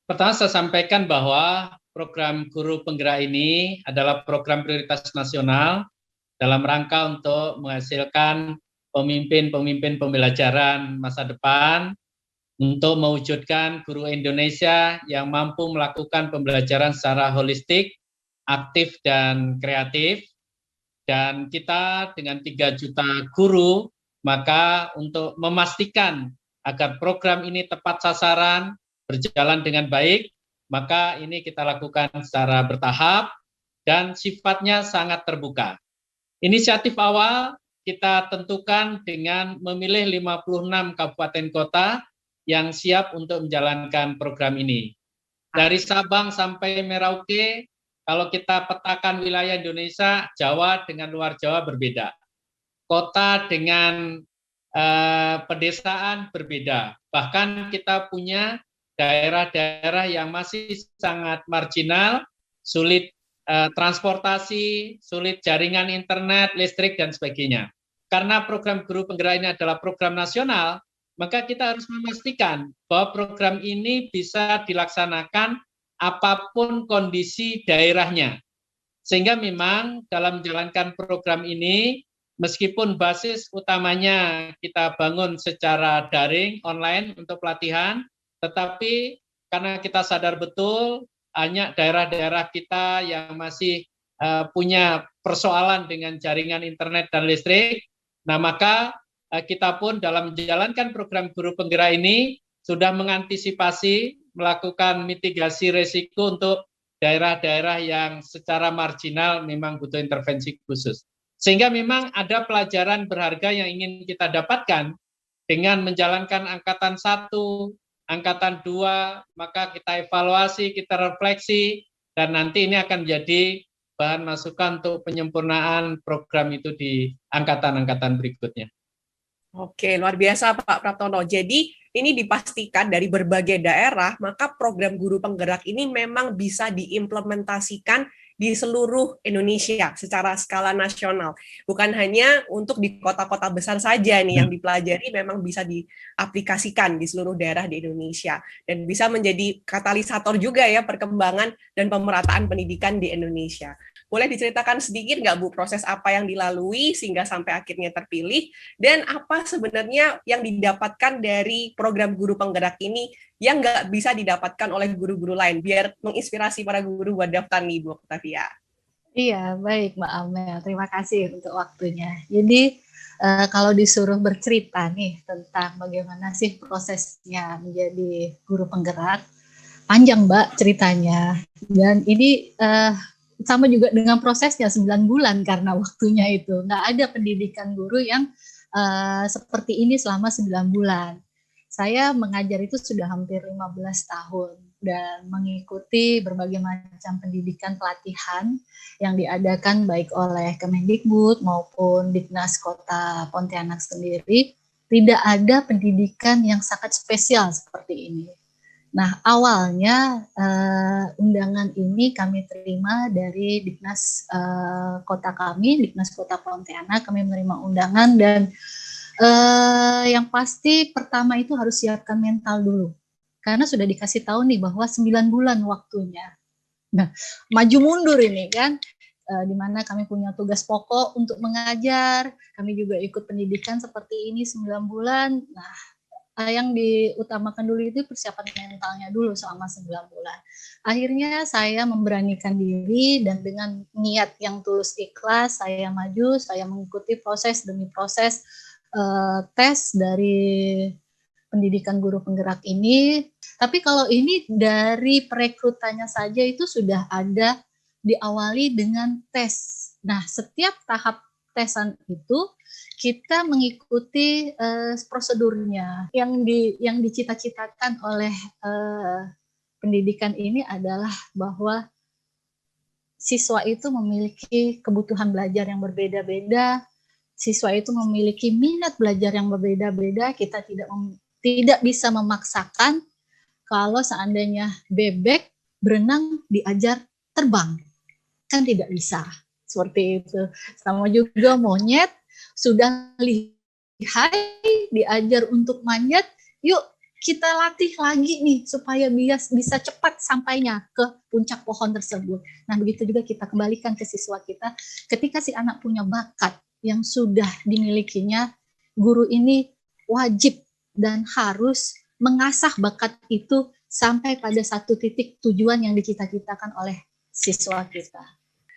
Pertama saya sampaikan bahwa program guru penggerak ini adalah program prioritas nasional dalam rangka untuk menghasilkan pemimpin-pemimpin pembelajaran masa depan untuk mewujudkan guru Indonesia yang mampu melakukan pembelajaran secara holistik, aktif, dan kreatif. Dan kita dengan 3 juta guru, maka untuk memastikan agar program ini tepat sasaran, berjalan dengan baik, maka ini kita lakukan secara bertahap dan sifatnya sangat terbuka. Inisiatif awal kita tentukan dengan memilih 56 kabupaten kota yang siap untuk menjalankan program ini. Dari Sabang sampai Merauke, kalau kita petakan wilayah Indonesia, Jawa dengan luar Jawa berbeda. Kota dengan pedesaan berbeda. Bahkan kita punya daerah-daerah yang masih sangat marginal, sulit transportasi, sulit jaringan internet, listrik, dan sebagainya. Karena program guru penggerak ini adalah program nasional, maka kita harus memastikan bahwa program ini bisa dilaksanakan apapun kondisi daerahnya. Sehingga memang dalam menjalankan program ini, meskipun basis utamanya kita bangun secara daring, online untuk pelatihan, tetapi karena kita sadar betul banyak daerah-daerah kita yang masih punya persoalan dengan jaringan internet dan listrik, nah maka kita pun dalam menjalankan program guru penggerak ini sudah mengantisipasi, melakukan mitigasi risiko untuk daerah-daerah yang secara marginal memang butuh intervensi khusus. Sehingga memang ada pelajaran berharga yang ingin kita dapatkan dengan menjalankan angkatan 1, angkatan 2, maka kita evaluasi, kita refleksi, dan nanti ini akan menjadi bahan masukan untuk penyempurnaan program itu di angkatan-angkatan berikutnya. Oke, luar biasa Pak Praptono. Jadi ini dipastikan dari berbagai daerah, maka program guru penggerak ini memang bisa diimplementasikan di seluruh Indonesia secara skala nasional. Bukan hanya untuk di kota-kota besar saja nih yang dipelajari, memang bisa diaplikasikan di seluruh daerah di Indonesia. Dan bisa menjadi katalisator juga ya perkembangan dan pemerataan pendidikan di Indonesia. Boleh diceritakan sedikit nggak Bu, proses apa yang dilalui sehingga sampai akhirnya terpilih, dan apa sebenarnya yang didapatkan dari program guru penggerak ini yang nggak bisa didapatkan oleh guru-guru lain, biar menginspirasi para guru buat daftar nih Bu Oktavia. Iya, baik Mbak Amel. Terima kasih untuk waktunya. Jadi kalau disuruh bercerita nih tentang bagaimana sih prosesnya menjadi guru penggerak, panjang Mbak ceritanya. Dan ini sama juga dengan prosesnya 9 bulan karena waktunya itu. Nggak ada pendidikan guru yang seperti ini selama 9 bulan. Saya mengajar itu sudah hampir 15 tahun. dan mengikuti berbagai macam pendidikan pelatihan yang diadakan baik oleh Kemendikbud maupun Dignas Kota Pontianak sendiri. Tidak ada pendidikan yang sangat spesial seperti ini. Nah, awalnya undangan ini kami terima dari Dignas Kota kami, Dignas Kota Pontianak. Kami menerima undangan dan yang pasti pertama itu harus siapkan mental dulu. Karena sudah dikasih tahu nih bahwa 9 bulan waktunya. Nah, maju mundur ini kan. Di mana kami punya tugas pokok untuk mengajar, kami juga ikut pendidikan seperti ini 9 bulan. Nah, yang diutamakan dulu itu persiapan mentalnya dulu selama 9 bulan. Akhirnya saya memberanikan diri dan dengan niat yang tulus ikhlas, saya maju, saya mengikuti proses demi proses tes dari pendidikan guru penggerak ini. Tapi kalau ini dari perekrutannya saja itu sudah ada diawali dengan tes. Nah, setiap tahap tesan itu kita mengikuti prosedurnya. Yang dicita-citakan oleh pendidikan ini adalah bahwa siswa itu memiliki kebutuhan belajar yang berbeda-beda, siswa itu memiliki minat belajar yang berbeda-beda. Kita tidak bisa memaksakan kalau seandainya bebek berenang diajar terbang. Kan tidak bisa seperti itu. Sama juga monyet sudah lihai diajar untuk manjat, yuk kita latih lagi nih supaya bisa cepat sampainya ke puncak pohon tersebut. Nah, begitu juga kita kembalikan ke siswa kita. Ketika si anak punya bakat yang sudah dimilikinya, guru ini wajib dan harus mengasah bakat itu sampai pada satu titik tujuan yang dicita-citakan oleh siswa kita.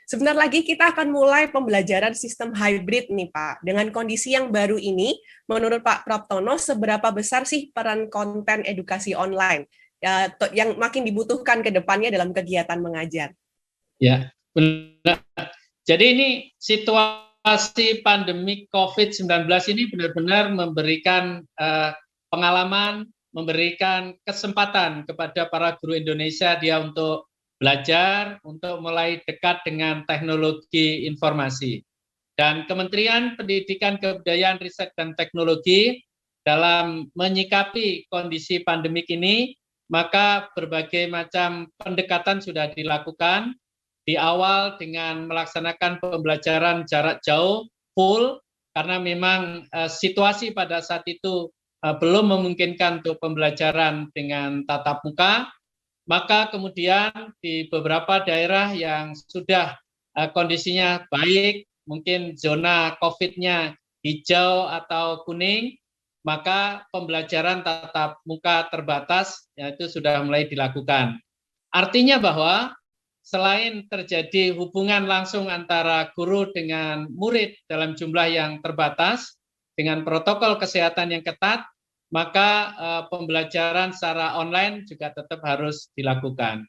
Sebentar lagi kita akan mulai pembelajaran sistem hybrid nih Pak. Dengan kondisi yang baru ini, menurut Pak Praptono, seberapa besar sih peran konten edukasi online yang makin dibutuhkan ke depannya dalam kegiatan mengajar? Ya, benar. Jadi ini situasi pandemi COVID-19 ini benar-benar memberikan pengalaman, memberikan kesempatan kepada para guru Indonesia dia untuk belajar, untuk mulai dekat dengan teknologi informasi. Dan Kementerian Pendidikan, Kebudayaan, Riset, dan Teknologi dalam menyikapi kondisi pandemik ini, maka berbagai macam pendekatan sudah dilakukan. Di awal dengan melaksanakan pembelajaran jarak jauh full, karena memang situasi pada saat itu belum memungkinkan untuk pembelajaran dengan tatap muka. Maka kemudian di beberapa daerah yang sudah kondisinya baik, mungkin zona COVID-nya hijau atau kuning, maka pembelajaran tatap muka terbatas yaitu sudah mulai dilakukan. Artinya bahwa selain terjadi hubungan langsung antara guru dengan murid dalam jumlah yang terbatas, dengan protokol kesehatan yang ketat, maka pembelajaran secara online juga tetap harus dilakukan.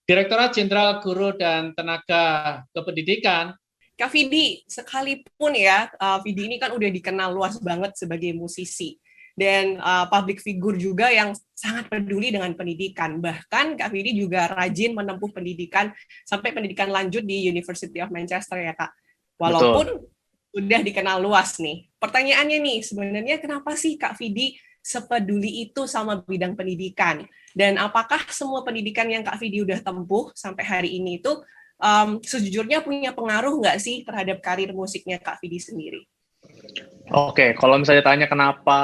Direktorat Jenderal Guru dan Tenaga Kependidikan. Kak Vidi, sekalipun ya, Vidi ini kan udah dikenal luas banget sebagai musisi dan public figure juga yang sangat peduli dengan pendidikan. Bahkan Kak Vidi juga rajin menempuh pendidikan sampai pendidikan lanjut di University of Manchester ya Kak. Walaupun udah dikenal luas nih. Pertanyaannya nih, sebenarnya kenapa sih Kak Vidi sepeduli itu sama bidang pendidikan? Dan apakah semua pendidikan yang Kak Vidi udah tempuh sampai hari ini itu sejujurnya punya pengaruh nggak sih terhadap karir musiknya Kak Vidi sendiri? Oke, kalau misalnya tanya kenapa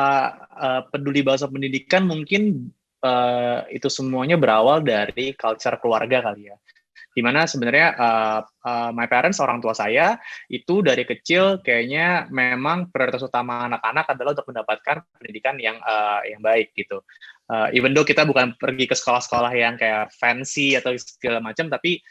peduli bahasa pendidikan, mungkin itu semuanya berawal dari culture keluarga kali ya. Dimana sebenarnya my parents, orang tua saya, itu dari kecil kayaknya memang prioritas utama anak-anak adalah untuk mendapatkan pendidikan yang baik gitu. Even though kita bukan pergi ke sekolah-sekolah yang kayak fancy atau segala macam, tapi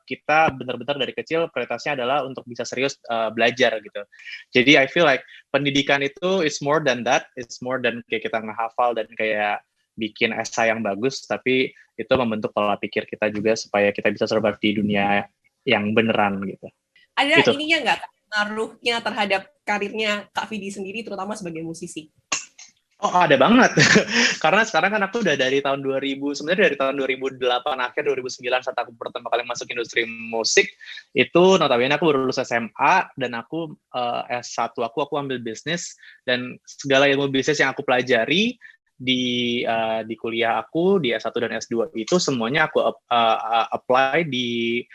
kita benar-benar dari kecil prioritasnya adalah untuk bisa serius belajar gitu. Jadi I feel like pendidikan itu is more than that, it's more than kayak kita ngehafal dan kayak bikin esai yang bagus, tapi itu membentuk pola pikir kita juga supaya kita bisa survive di dunia yang beneran gitu. Ada gitu. ininya nggak pengaruhnya terhadap karirnya Kak Vidi sendiri, terutama sebagai musisi? Oh, ada banget. Karena sekarang kan aku udah dari tahun 2000, sebenarnya dari tahun 2008 akhir 2009 saat aku pertama kali masuk industri musik, itu notabene aku baru lulus SMA dan aku S1 aku ambil bisnis, dan segala ilmu bisnis yang aku pelajari di kuliah aku di S1 dan S2 itu semuanya aku apply di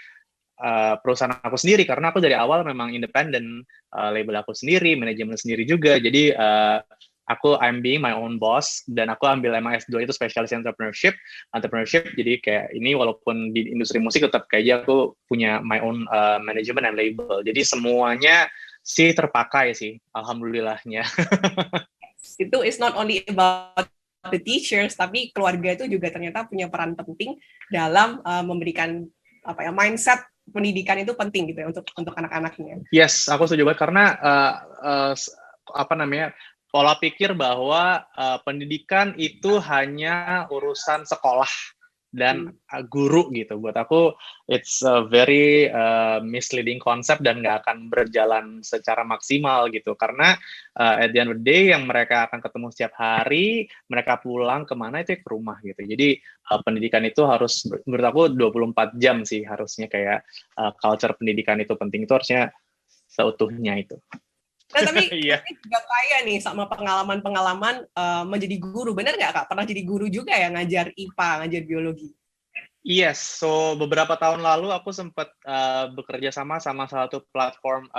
perusahaan aku sendiri, karena aku dari awal memang independen, label aku sendiri, manajemen sendiri juga. Jadi I'm being my own boss, dan aku ambil emang S2 itu spesialis entrepreneurship. Jadi kayak ini walaupun di industri musik tetap kayak aku punya my own management and label. Jadi semuanya sih terpakai sih, alhamdulillahnya. Itu is not only about the teachers, tapi keluarga itu juga ternyata punya peran penting dalam memberikan mindset pendidikan itu penting gitu ya untuk anak-anaknya. Yes, aku setuju banget karena pola pikir bahwa pendidikan itu hanya urusan sekolah dan guru gitu. Buat aku it's a very misleading concept dan nggak akan berjalan secara maksimal gitu. Karena at the end of the day yang mereka akan ketemu setiap hari, mereka pulang kemana itu ke rumah gitu. Jadi pendidikan itu harus, menurut aku 24 jam sih harusnya, kayak culture pendidikan itu penting, itu harusnya seutuhnya itu. Nah, tapi juga kaya nih sama pengalaman-pengalaman menjadi guru. Benar nggak, Kak? Pernah jadi guru juga ya, ngajar IPA, ngajar biologi? Yes, so beberapa tahun lalu aku sempat bekerja sama salah satu platform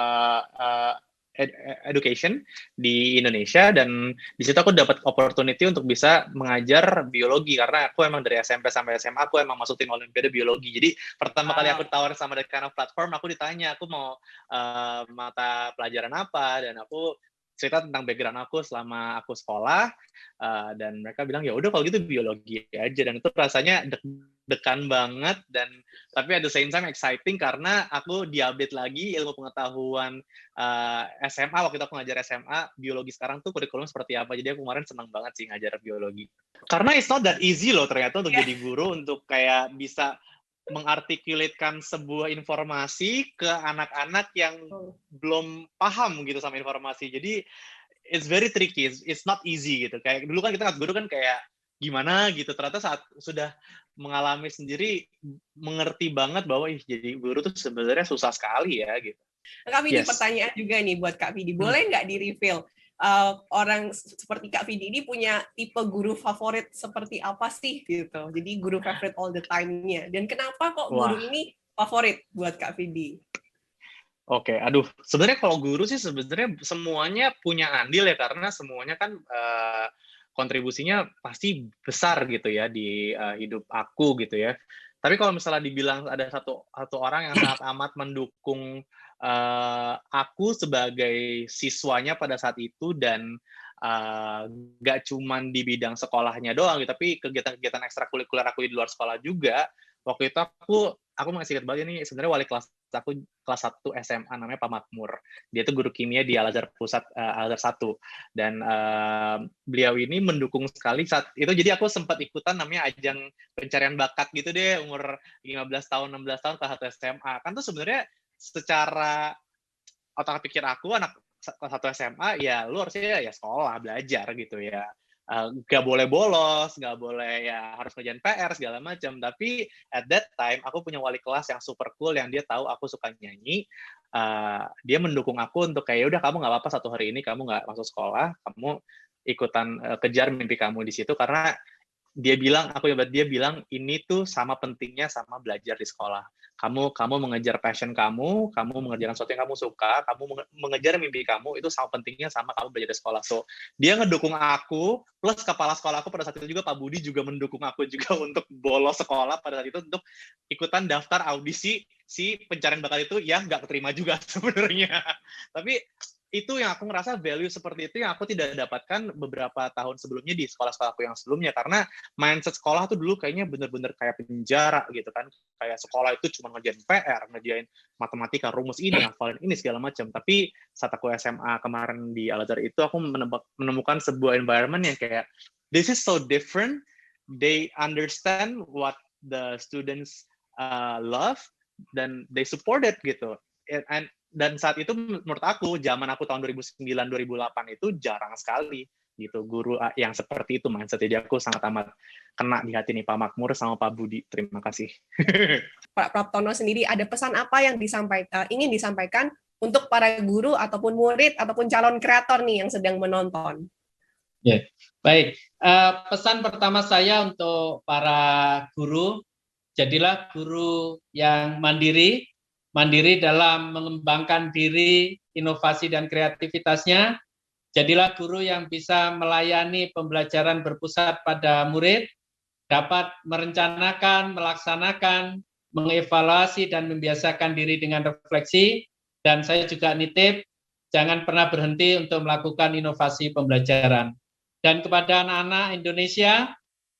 education di Indonesia, dan di situ aku dapat opportunity untuk bisa mengajar biologi, karena aku emang dari SMP sampai SMA aku emang masuk tim olimpiade biologi. Jadi pertama kali aku ditawarin sama that kind of platform, aku ditanya aku mau mata pelajaran apa, dan aku cerita tentang background aku selama aku sekolah, dan mereka bilang ya udah kalau gitu biologi aja, dan itu rasanya deg-degan banget, dan tapi at the same time exciting karena aku diupdate lagi ilmu pengetahuan SMA. Waktu itu aku ngajar SMA biologi, sekarang tuh kurikulum seperti apa. Jadi aku kemarin senang banget sih ngajar biologi, karena it's not that easy loh ternyata untuk jadi guru, untuk kayak bisa mengartikulatkan sebuah informasi ke anak-anak yang belum paham gitu sama informasi. Jadi it's very tricky, it's not easy gitu. Kayak dulu kan kita guru kan kayak gimana gitu, ternyata saat sudah mengalami sendiri mengerti banget bahwa jadi guru tuh sebenarnya susah sekali ya gitu. Kak Vidi, pertanyaan juga nih buat Kak Vidi, boleh nggak di-reveal orang seperti Kak Vidi ini punya tipe guru favorit seperti apa sih gitu? Jadi guru favorite all the time-nya, dan kenapa kok guru ini favorit buat Kak Vidi? Oke, aduh, sebenarnya kalau guru sih sebenarnya semuanya punya andil ya, karena semuanya kan kontribusinya pasti besar gitu ya di hidup aku gitu ya. Tapi kalau misalnya dibilang ada satu orang yang sangat amat mendukung aku sebagai siswanya pada saat itu, dan nggak cuman di bidang sekolahnya doang gitu, tapi kegiatan-kegiatan ekstrakurikuler aku di luar sekolah juga. Waktu itu aku masih ingat banget, ini sebenarnya wali kelas aku kelas 1 SMA, namanya Pak Makmur. Dia itu guru kimia di Al-Azhar Pusat, Al-Azhar 1. Dan beliau ini mendukung sekali saat itu. Jadi aku sempat ikutan namanya ajang pencarian bakat gitu deh, umur 15 tahun, 16 tahun kelas 1 SMA. Kan tuh sebenarnya secara otak pikir aku, anak kelas 1 SMA, ya lu harusnya ya sekolah, belajar gitu ya. Gak boleh bolos, gak boleh ya harus kerjaan PR segala macam. Tapi at that time aku punya wali kelas yang super cool, yang dia tahu aku suka nyanyi. Dia mendukung aku untuk kayak udah, kamu nggak apa-apa satu hari ini kamu nggak masuk sekolah, kamu ikutan kejar mimpi kamu di situ, karena dia bilang ini tuh sama pentingnya sama belajar di sekolah. Kamu mengejar passion kamu mengerjakan sesuatu yang kamu suka, kamu mengejar mimpi kamu, itu sama pentingnya sama kamu belajar di sekolah. So, dia ngedukung aku, plus kepala sekolah aku pada saat itu juga, Pak Budi, juga mendukung aku juga untuk bolos sekolah pada saat itu, untuk ikutan daftar audisi si pencarian bakat itu, yang nggak keterima juga sebenarnya. Tapi itu yang aku ngerasa value seperti itu yang aku tidak dapatkan beberapa tahun sebelumnya di sekolah-sekolah aku yang sebelumnya, karena mindset sekolah tuh dulu kayaknya bener-bener kayak penjara gitu kan, kayak sekolah itu cuma ngerjain PR, ngerjain matematika, rumus ini, hafalin ini segala macam. Tapi saat aku SMA kemarin di Al-Azhar itu, aku menemukan sebuah environment yang kayak this is so different, they understand what the students love, dan they support it gitu. Dan saat itu menurut aku, zaman aku tahun 2009-2008 itu jarang sekali gitu, guru yang seperti itu mindset. Jadi aku sangat amat kena di hati nih Pak Makmur sama Pak Budi. Terima kasih. Pak Praptono sendiri ada pesan apa yang ingin disampaikan untuk para guru ataupun murid ataupun calon kreator nih yang sedang menonton? Ya, baik. Pesan pertama saya untuk para guru, jadilah guru yang mandiri dalam mengembangkan diri, inovasi dan kreativitasnya. Jadilah guru yang bisa melayani pembelajaran berpusat pada murid, dapat merencanakan, melaksanakan, mengevaluasi dan membiasakan diri dengan refleksi. Dan saya juga nitip, jangan pernah berhenti untuk melakukan inovasi pembelajaran. Dan kepada anak-anak Indonesia,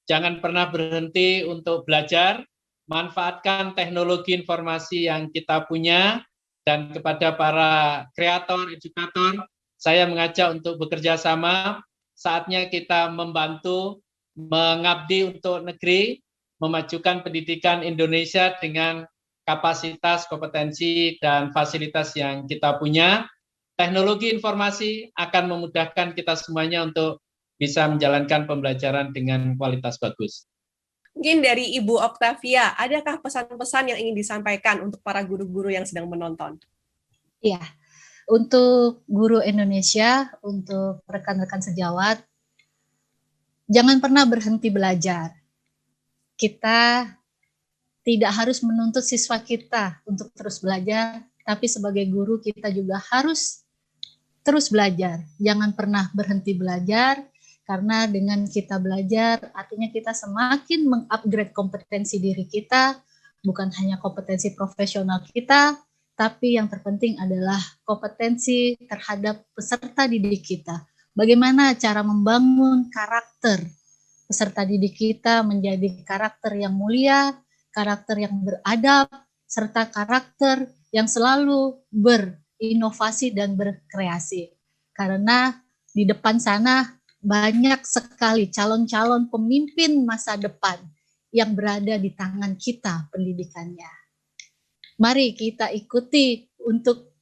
jangan pernah berhenti untuk belajar, manfaatkan teknologi informasi yang kita punya, dan kepada para kreator, edukator, saya mengajak untuk bekerja sama, saatnya kita membantu, mengabdi untuk negeri, memajukan pendidikan Indonesia dengan kapasitas, kompetensi, dan fasilitas yang kita punya. Teknologi informasi akan memudahkan kita semuanya untuk bisa menjalankan pembelajaran dengan kualitas bagus. Mungkin dari Ibu Octavia, adakah pesan-pesan yang ingin disampaikan untuk para guru-guru yang sedang menonton? Iya, untuk guru Indonesia, untuk rekan-rekan sejawat, jangan pernah berhenti belajar. Kita tidak harus menuntut siswa kita untuk terus belajar, tapi sebagai guru kita juga harus terus belajar. Jangan pernah berhenti belajar, karena dengan kita belajar, artinya kita semakin mengupgrade kompetensi diri kita, bukan hanya kompetensi profesional kita, tapi yang terpenting adalah kompetensi terhadap peserta didik kita. Bagaimana cara membangun karakter peserta didik kita menjadi karakter yang mulia, karakter yang beradab, serta karakter yang selalu berinovasi dan berkreasi. Karena di depan sana banyak sekali calon-calon pemimpin masa depan yang berada di tangan kita pendidikannya. Mari kita ikuti untuk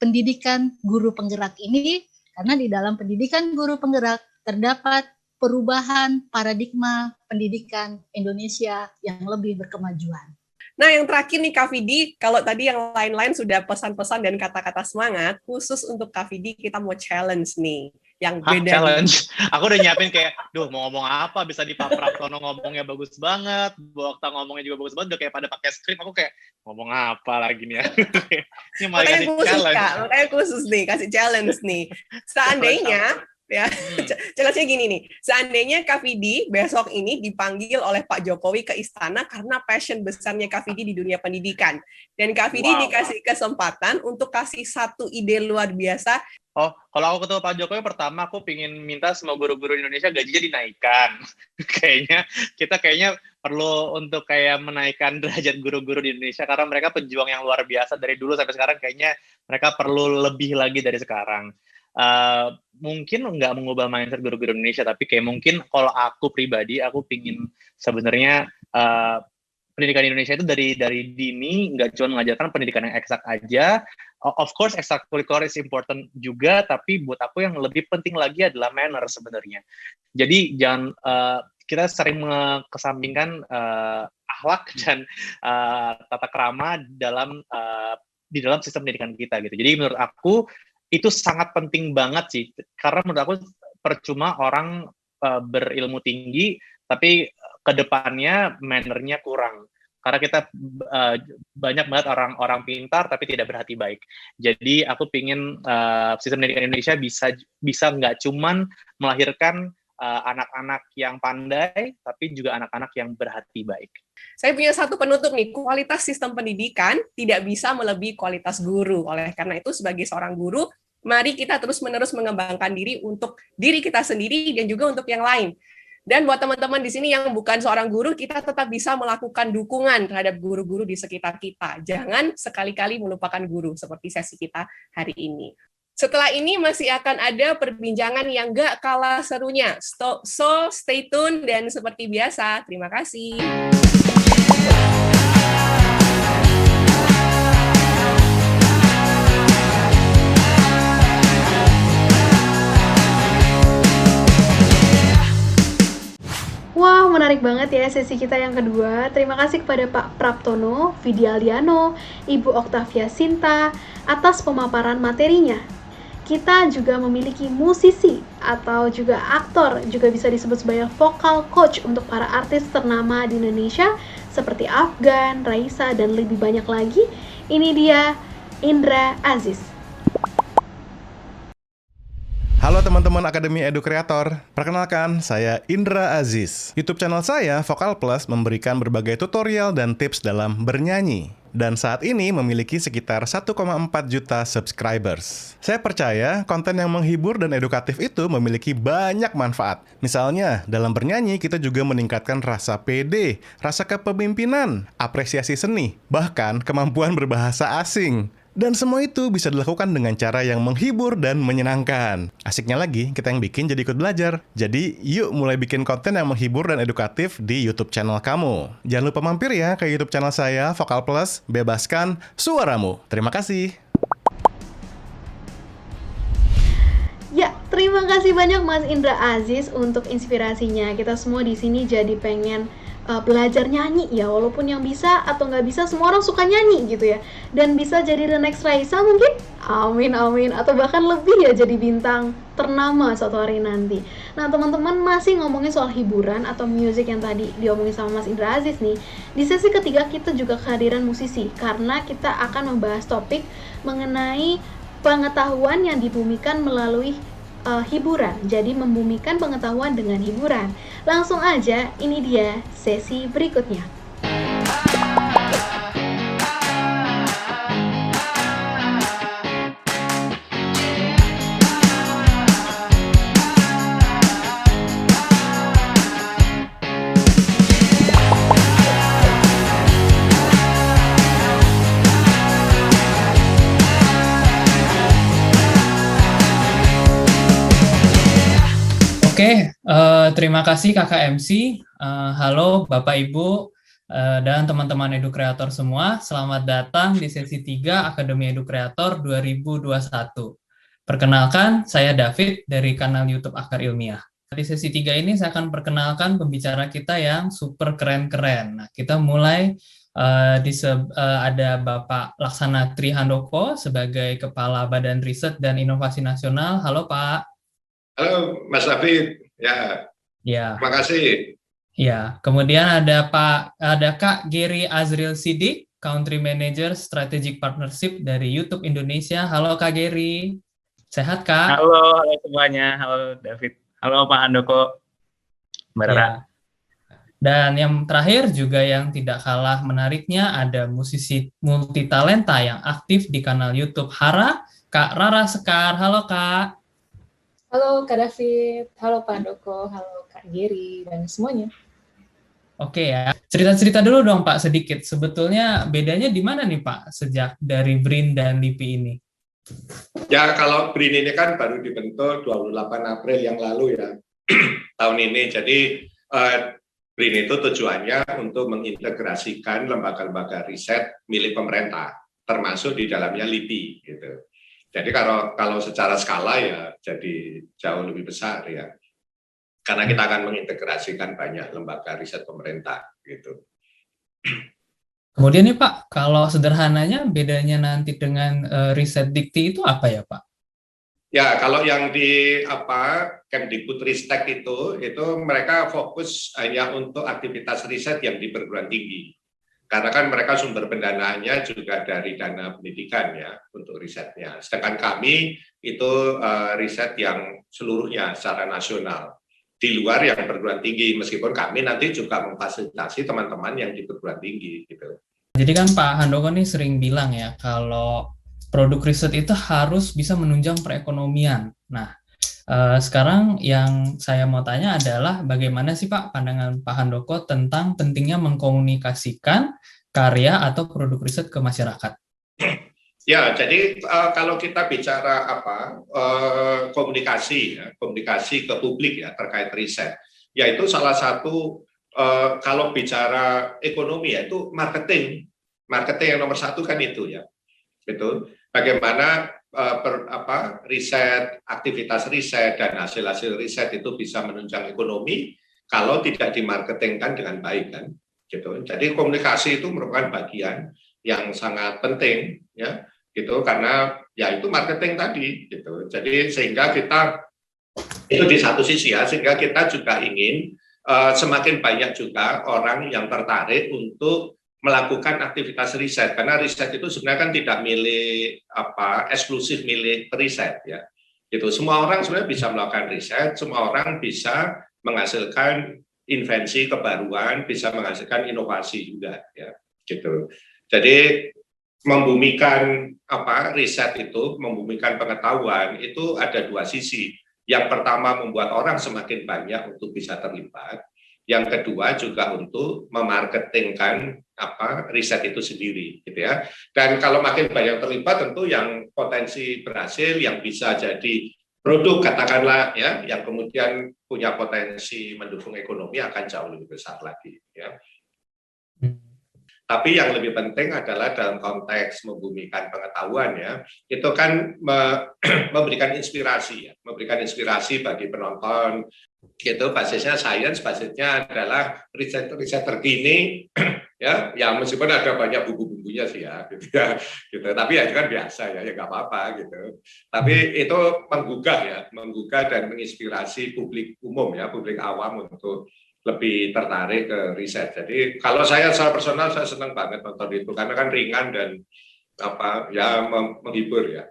pendidikan guru penggerak ini, karena di dalam pendidikan guru penggerak terdapat perubahan paradigma pendidikan Indonesia yang lebih berkemajuan. Nah, yang terakhir nih Kak Vidi, kalau tadi yang lain-lain sudah pesan-pesan dan kata-kata semangat, khusus untuk Kak Vidi kita mau challenge nih. Yang beda. Challenge. Aku udah nyiapin kayak, mau ngomong apa, bisa di Pak Praptono ngomongnya bagus banget, Bu Okta ngomongnya juga bagus banget, udah kayak pada pakai skrip, aku kayak, ngomong apa lagi nih ya. Ini malah kasih challenge. Makanya khusus nih, kasih challenge nih. Seandainya, ya, challenge-nya gini nih, seandainya Kak Vidi besok ini dipanggil oleh Pak Jokowi ke istana karena passion besarnya Kak Vidi di dunia pendidikan, dan Kak Vidi dikasih kesempatan untuk kasih satu ide luar biasa. Oh, kalau aku ketemu Pak Jokowi, pertama aku pingin minta semua guru-guru Indonesia gajinya dinaikkan. Kita perlu untuk kayak menaikkan derajat guru-guru di Indonesia, karena mereka pejuang yang luar biasa dari dulu sampai sekarang. Kayaknya mereka perlu lebih lagi dari sekarang. Mungkin nggak mengubah mindset guru-guru Indonesia, tapi kayak mungkin kalau aku pribadi, aku pingin sebenarnya pendidikan Indonesia itu dari dini nggak cuma mengajarkan pendidikan yang eksak aja. Of course extracurricular is important juga, tapi buat aku yang lebih penting lagi adalah manner sebenarnya. Jadi jangan kita sering mengesampingkan akhlak dan tata krama di dalam sistem pendidikan kita gitu. Jadi menurut aku itu sangat penting banget sih, karena menurut aku percuma orang berilmu tinggi tapi kedepannya mannernya kurang. Karena kita banyak banget orang pintar tapi tidak berhati baik. Jadi aku pingin sistem pendidikan Indonesia bisa nggak cuman melahirkan anak-anak yang pandai, tapi juga anak-anak yang berhati baik. Saya punya satu penutup nih, kualitas sistem pendidikan tidak bisa melebihi kualitas guru. Oleh karena itu, sebagai seorang guru, mari kita terus-menerus mengembangkan diri untuk diri kita sendiri dan juga untuk yang lain. Dan buat teman-teman di sini yang bukan seorang guru, kita tetap bisa melakukan dukungan terhadap guru-guru di sekitar kita. Jangan sekali-kali melupakan guru, seperti sesi kita hari ini. Setelah ini masih akan ada perbincangan yang gak kalah serunya. So, stay tune, dan seperti biasa, terima kasih. menarik banget ya sesi kita yang kedua. Terima kasih kepada Pak Praptono, Vidialiano, Ibu Oktavia Sinta atas pemaparan materinya. Kita juga memiliki musisi atau juga aktor, juga bisa disebut sebagai vocal coach untuk para artis ternama di Indonesia seperti Afgan, Raisa, dan lebih banyak lagi. Ini dia Indra Aziz. Halo teman-teman Akademi Edu Kreator, perkenalkan saya Indra Aziz. YouTube channel saya, Vokal Plus, memberikan berbagai tutorial dan tips dalam bernyanyi. Dan saat ini memiliki sekitar 1,4 juta subscribers. Saya percaya konten yang menghibur dan edukatif itu memiliki banyak manfaat. Misalnya, dalam bernyanyi kita juga meningkatkan rasa pede, rasa kepemimpinan, apresiasi seni, bahkan kemampuan berbahasa asing. Dan semua itu bisa dilakukan dengan cara yang menghibur dan menyenangkan. Asiknya lagi, kita yang bikin jadi ikut belajar. Jadi, yuk mulai bikin konten yang menghibur dan edukatif di YouTube channel kamu. Jangan lupa mampir ya ke YouTube channel saya, Vokal Plus, bebaskan suaramu. Terima kasih. Ya, terima kasih banyak Mas Indra Aziz untuk inspirasinya. Kita semua di sini jadi pengen belajar nyanyi ya, walaupun yang bisa atau nggak bisa, semua orang suka nyanyi gitu ya, dan bisa jadi the next Raisa mungkin, amin amin, atau bahkan lebih ya jadi bintang ternama suatu hari nanti. Nah teman-teman, masih ngomongin soal hiburan atau music yang tadi diomongin sama Mas Indra Aziz nih, di sesi ketiga kita juga kehadiran musisi, karena kita akan membahas topik mengenai pengetahuan yang dibumikan melalui hiburan. Jadi membumikan pengetahuan dengan hiburan. Langsung aja, ini dia sesi berikutnya. Oke, terima kasih Kakak MC. Halo Bapak Ibu dan teman-teman Edu Kreator semua. Selamat datang di sesi 3 Akademi Edu Kreator 2021. Perkenalkan, saya David dari kanal YouTube Akar Ilmiah. Di sesi 3 ini saya akan perkenalkan pembicara kita yang super keren-keren. Nah, kita mulai ada Bapak Laksana Trihandoko sebagai Kepala Badan Riset dan Inovasi Nasional. Halo Pak. Halo Mas David, ya. Terima kasih. Ya, kemudian ada Kak Gary Azril Sidik, Country Manager Strategic Partnership dari YouTube Indonesia. Halo Kak Gary, sehat Kak? Halo semuanya, halo David, halo Pak Handoko, Mbak Rara. Dan yang terakhir juga yang tidak kalah menariknya ada musisi multitalenta yang aktif di kanal YouTube Hara, Kak Rara Sekar. Halo Kak. Halo Kak David, halo Pak Handoko, halo Kak Giri, dan semuanya. Oke ya, cerita-cerita dulu dong Pak sedikit. Sebetulnya bedanya di mana nih Pak sejak dari BRIN dan LIPI ini? Ya kalau BRIN ini kan baru dibentuk 28 April yang lalu ya, tahun ini. Jadi BRIN itu tujuannya untuk mengintegrasikan lembaga-lembaga riset milik pemerintah, termasuk di dalamnya LIPI gitu. Jadi kalau secara skala ya jadi jauh lebih besar ya. Karena kita akan mengintegrasikan banyak lembaga riset pemerintah gitu. Kemudian nih Pak, kalau sederhananya bedanya nanti dengan riset dikti itu apa ya Pak? Ya, kalau yang di Kemdikbudristek itu mereka fokus hanya untuk aktivitas riset yang di perguruan tinggi. Karena kan mereka sumber pendanaannya juga dari dana pendidikan ya untuk risetnya. Sedangkan kami itu riset yang seluruhnya secara nasional di luar yang perguruan tinggi, meskipun kami nanti juga memfasilitasi teman-teman yang di perguruan tinggi gitu. Jadi kan Pak Handoko nih sering bilang ya kalau produk riset itu harus bisa menunjang perekonomian. Nah, sekarang yang saya mau tanya adalah bagaimana sih Pak pandangan Pak Handoko tentang pentingnya mengkomunikasikan karya atau produk riset ke masyarakat? Ya, jadi kalau kita bicara komunikasi ke publik ya terkait riset, yaitu salah satu kalau bicara ekonomi yaitu marketing yang nomor satu kan itu ya, betul. Bagaimana riset, aktivitas riset dan hasil-hasil riset itu bisa menunjang ekonomi. kalau tidak dimarketingkan dengan baik kan, gitu. Jadi komunikasi itu merupakan bagian yang sangat penting ya, gitu, karena ya itu marketing tadi, gitu. Jadi sehingga kita itu di satu sisi ya, sehingga kita juga ingin semakin banyak juga orang yang tertarik untuk melakukan aktivitas riset, karena riset itu sebenarnya kan tidak milik eksklusif milik periset ya. Gitu. Semua orang sebenarnya bisa melakukan riset, semua orang bisa menghasilkan invensi kebaruan, bisa menghasilkan inovasi juga ya. Gitu. Jadi membumikan riset itu, membumikan pengetahuan itu ada dua sisi. Yang pertama membuat orang semakin banyak untuk bisa terlibat. Yang kedua juga untuk memarketingkan riset itu sendiri, gitu ya. Dan kalau makin banyak terlibat, tentu yang potensi berhasil, yang bisa jadi produk katakanlah ya, yang kemudian punya potensi mendukung ekonomi akan jauh lebih besar lagi, ya. Tapi yang lebih penting adalah dalam konteks membumikan pengetahuan ya, itu kan memberikan inspirasi ya, memberikan inspirasi bagi penonton. Gitu, basisnya sains, basisnya adalah riset terkini ya, yang meskipun ada banyak bumbu-bumbunya sih ya, gitu ya, gitu. Tapi ya itu kan biasa ya, ya nggak apa-apa gitu. Tapi itu menggugah dan menginspirasi publik umum ya, publik awam untuk lebih tertarik ke riset. Jadi kalau saya secara personal saya senang banget nonton itu karena kan ringan dan menghibur ya.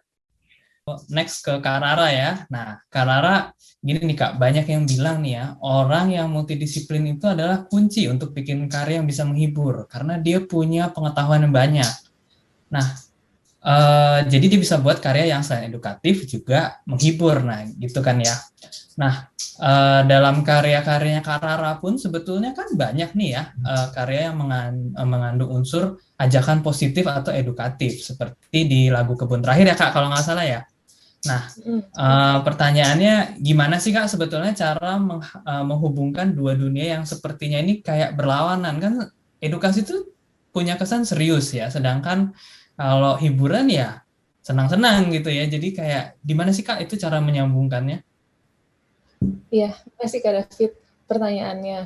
Next ke Kak Rara ya. Nah, Kak Rara, gini nih Kak, banyak yang bilang nih ya, orang yang multidisiplin itu adalah kunci untuk bikin karya yang bisa menghibur karena dia punya pengetahuan yang banyak. Nah, jadi dia bisa buat karya yang selain edukatif juga menghibur. Nah, gitu kan ya. Nah, dalam karya-karyanya Kak Rara pun sebetulnya kan banyak nih ya karya yang mengandung unsur ajakan positif atau edukatif seperti di lagu Kebun Terakhir ya Kak kalau nggak salah ya. Nah, pertanyaannya gimana sih Kak sebetulnya cara menghubungkan dua dunia yang sepertinya ini kayak berlawanan? Kan edukasi itu punya kesan serius ya, sedangkan kalau hiburan ya senang-senang gitu ya. Jadi kayak gimana sih Kak itu cara menyambungkannya? Iya, makasih Kak David pertanyaannya.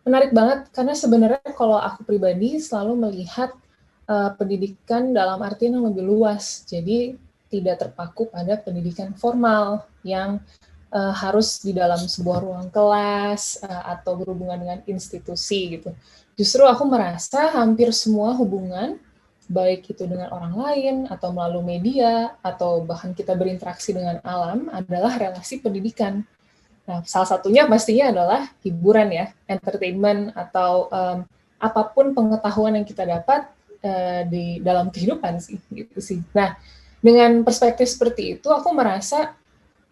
Menarik banget karena sebenarnya kalau aku pribadi selalu melihat pendidikan dalam artian yang lebih luas. Jadi tidak terpaku pada pendidikan formal yang harus di dalam sebuah ruang kelas atau berhubungan dengan institusi gitu. Justru aku merasa hampir semua hubungan, baik itu dengan orang lain atau melalui media atau bahkan kita berinteraksi dengan alam adalah relasi pendidikan. Nah, salah satunya pastinya adalah hiburan ya, entertainment atau apapun pengetahuan yang kita dapat di dalam kehidupan sih, gitu sih. Nah, dengan perspektif seperti itu, aku merasa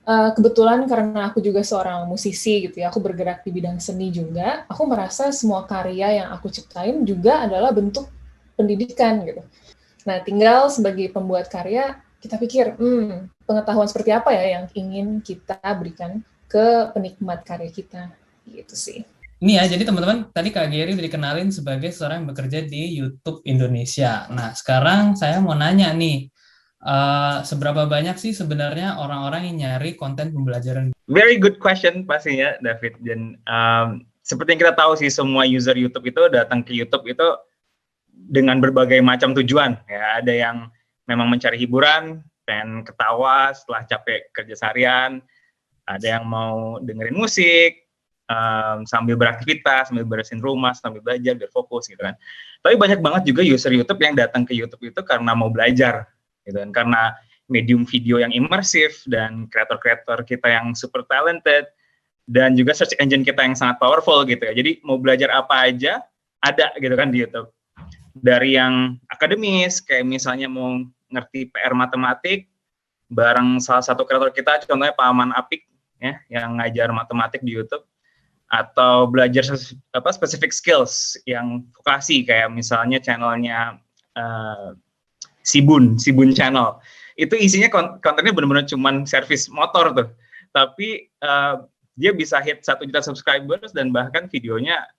kebetulan karena aku juga seorang musisi gitu ya, aku bergerak di bidang seni juga, aku merasa semua karya yang aku ciptain juga adalah bentuk pendidikan gitu. Nah, tinggal sebagai pembuat karya, kita pikir, pengetahuan seperti apa ya yang ingin kita berikan ke penikmat karya kita, gitu sih. Ini ya, jadi teman-teman, tadi Kak Geri udah dikenalin sebagai seorang yang bekerja di YouTube Indonesia. Nah, sekarang saya mau nanya nih, seberapa banyak sih sebenarnya orang-orang yang nyari konten pembelajaran? Very good question pastinya, David. Dan seperti yang kita tahu sih, semua user YouTube itu datang ke YouTube itu dengan berbagai macam tujuan. Ya, ada yang memang mencari hiburan, pengen ketawa setelah capek kerja seharian, ada yang mau dengerin musik, sambil beraktivitas, sambil beresin rumah, sambil belajar, biar fokus gitu kan. Tapi banyak banget juga user YouTube yang datang ke YouTube itu karena mau belajar, gitu kan. Karena medium video yang imersif dan kreator-kreator kita yang super talented dan juga search engine kita yang sangat powerful gitu ya. Jadi mau belajar apa aja ada gitu kan di YouTube. Dari yang akademis, kayak misalnya mau ngerti PR matematik, bareng salah satu kreator kita, contohnya Pak Aman Apik, ya, yang ngajar matematik di YouTube, atau belajar spesifik skills yang vokasi, kayak misalnya channelnya Sibun Channel. Itu isinya kontennya benar-benar cuman servis motor tuh, tapi dia bisa hit 1 juta subscribers dan bahkan videonya